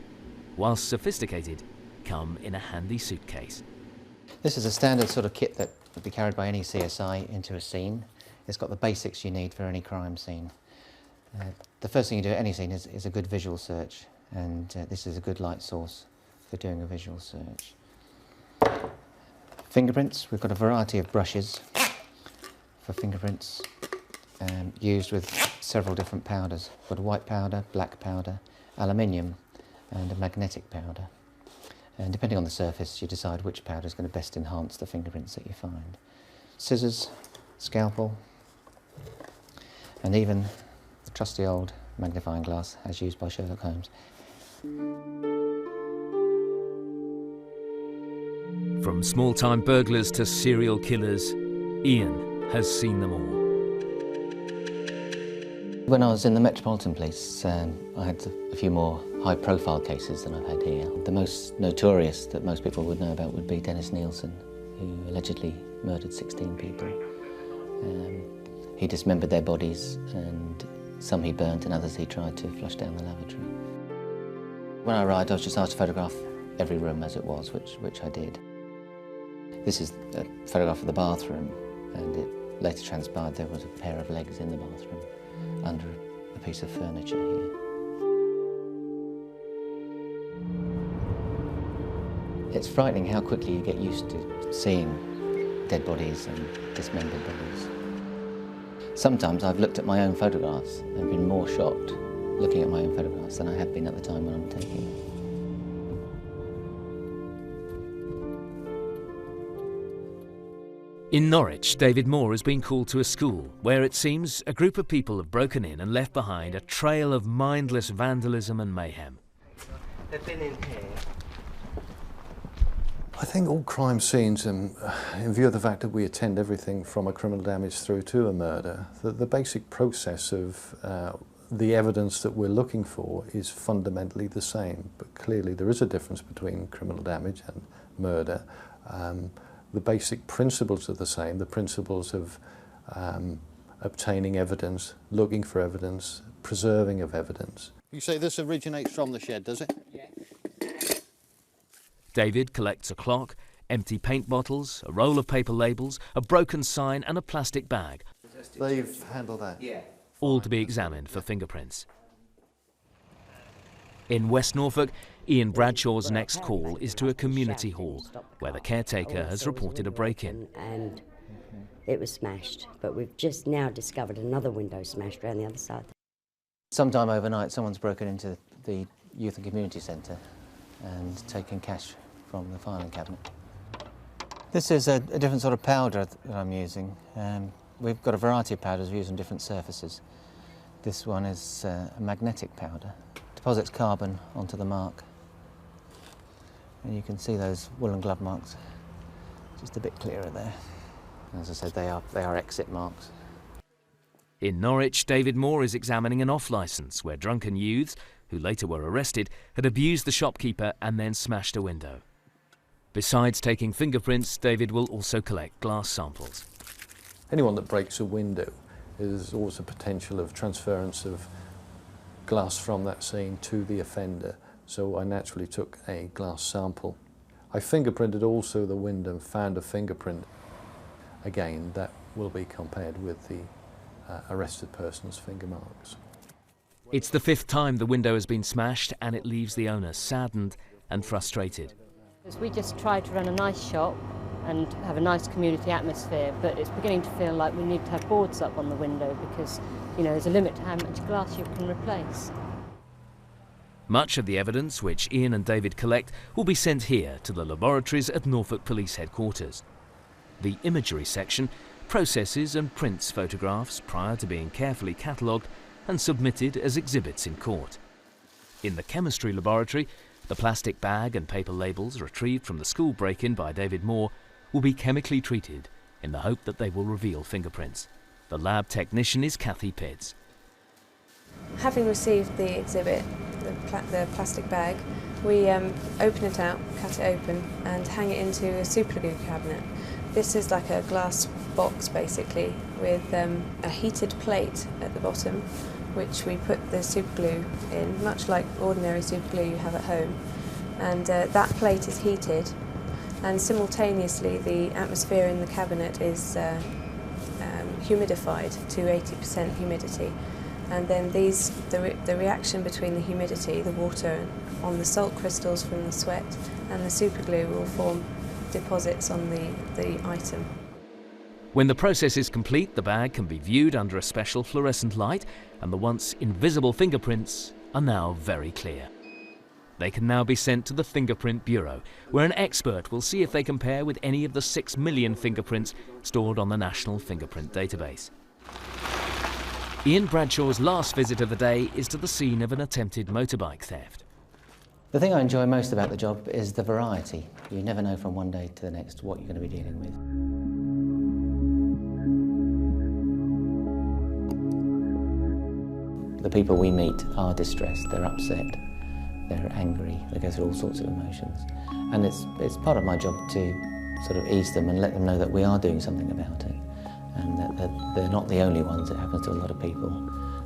whilst sophisticated, come in a handy suitcase. This is a standard sort of kit that would be carried by any CSI into a scene. It's got the basics you need for any crime scene. The first thing you do at any scene is a good visual search, and this is a good light source for doing a visual search. Fingerprints, we've got a variety of brushes for fingerprints. Used with several different powders. We've got a white powder, black powder, aluminium and a magnetic powder. And depending on the surface you decide which powder is going to best enhance the fingerprints that you find. Scissors, scalpel and even the trusty old magnifying glass as used by Sherlock Holmes. From small-time burglars to serial killers, Ian has seen them all. When I was in the Metropolitan Police, I had a few more high-profile cases than I've had here. The most notorious that most people would know about would be Dennis Nielsen, who allegedly murdered 16 people. He dismembered their bodies, and some he burnt and others he tried to flush down the lavatory. When I arrived, I was just asked to photograph every room as it was, which I did. This is a photograph of the bathroom, and it later transpired there was a pair of legs in the bathroom under a piece of furniture here. It's frightening how quickly you get used to seeing dead bodies and dismembered bodies. Sometimes I've looked at my own photographs and been more shocked looking at my own photographs than I have been at the time when I'm taking them. In Norwich, David Moore has been called to a school where it seems a group of people have broken in and left behind a trail of mindless vandalism and mayhem. They've been in here. I think all crime scenes, in view of the fact that we attend everything from a criminal damage through to a murder, the basic process of the evidence that we're looking for is fundamentally the same. But clearly there is a difference between criminal damage and murder. The basic principles are the same, the principles of obtaining evidence, looking for evidence, preserving of evidence. You say this originates from the shed, does it? Yeah. David collects a clock, empty paint bottles, a roll of paper labels, a broken sign and a plastic bag. They've handled that? Yeah. All to be examined for fingerprints. In West Norfolk, Ian Bradshaw's next call is to a community hall where the caretaker has reported a break-in. And it was smashed, but we've just now discovered another window smashed around the other side. Sometime overnight, someone's broken into the Youth and Community Centre and taken cash from the filing cabinet. This is a different sort of powder that I'm using. We've got a variety of powders we use on different surfaces. This one is a magnetic powder. Deposits carbon onto the mark. And you can see those woolen glove marks just a bit clearer there. As I said, they are exit marks. In Norwich, David Moore is examining an off-licence where drunken youths, who later were arrested, had abused the shopkeeper and then smashed a window. Besides taking fingerprints, David will also collect glass samples. Anyone that breaks a window, there's always a potential of transference of glass from that scene to the offender, so I naturally took a glass sample. I fingerprinted also the window and found a fingerprint. Again, that will be compared with the arrested person's finger marks. It's the 5th time the window has been smashed and it leaves the owner saddened and frustrated. We just try to run a nice shop and have a nice community atmosphere, but it's beginning to feel like we need to have boards up on the window because, you know, there's a limit to how much glass you can replace. Much of the evidence which Ian and David collect will be sent here to the laboratories at Norfolk Police Headquarters. The imagery section processes and prints photographs prior to being carefully catalogued and submitted as exhibits in court. In the chemistry laboratory, the plastic bag and paper labels retrieved from the school break-in by David Moore will be chemically treated in the hope that they will reveal fingerprints. The lab technician is Kathy Pids. Having received the exhibit, the plastic bag, we open it out, cut it open and hang it into a superglue cabinet. This is like a glass box basically with a heated plate at the bottom which we put the superglue in, much like ordinary superglue you have at home. And that plate is heated and simultaneously the atmosphere in the cabinet is humidified to 80% humidity. And then the reaction between the humidity, the water, on the salt crystals from the sweat and the superglue will form deposits on the item. When the process is complete, the bag can be viewed under a special fluorescent light and the once invisible fingerprints are now very clear. They can now be sent to the Fingerprint Bureau, where an expert will see if they compare with any of the 6 million fingerprints stored on the National Fingerprint Database. Ian Bradshaw's last visit of the day is to the scene of an attempted motorbike theft. The thing I enjoy most about the job is the variety. You never know from one day to the next what you're going to be dealing with. The people we meet are distressed, they're upset, they're angry, they go through all sorts of emotions. And it's part of my job to sort of ease them and let them know that we are doing something about it, and that they're not the only ones. It happens to a lot of people,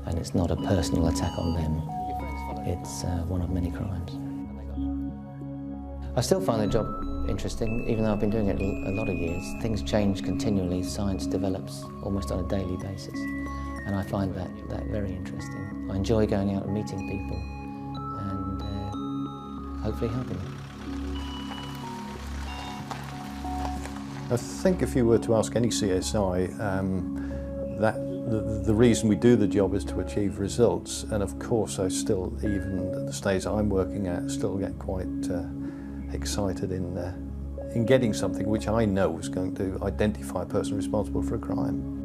and it's not a personal attack on them. It's one of many crimes. I still find the job interesting, even though I've been doing it a lot of years. Things change continually, science develops almost on a daily basis, and I find that very interesting. I enjoy going out and meeting people and hopefully helping them. I think if you were to ask any CSI, the reason we do the job is to achieve results, and of course I still, even at the stage I'm working at, still get quite excited in getting something which I know is going to identify a person responsible for a crime.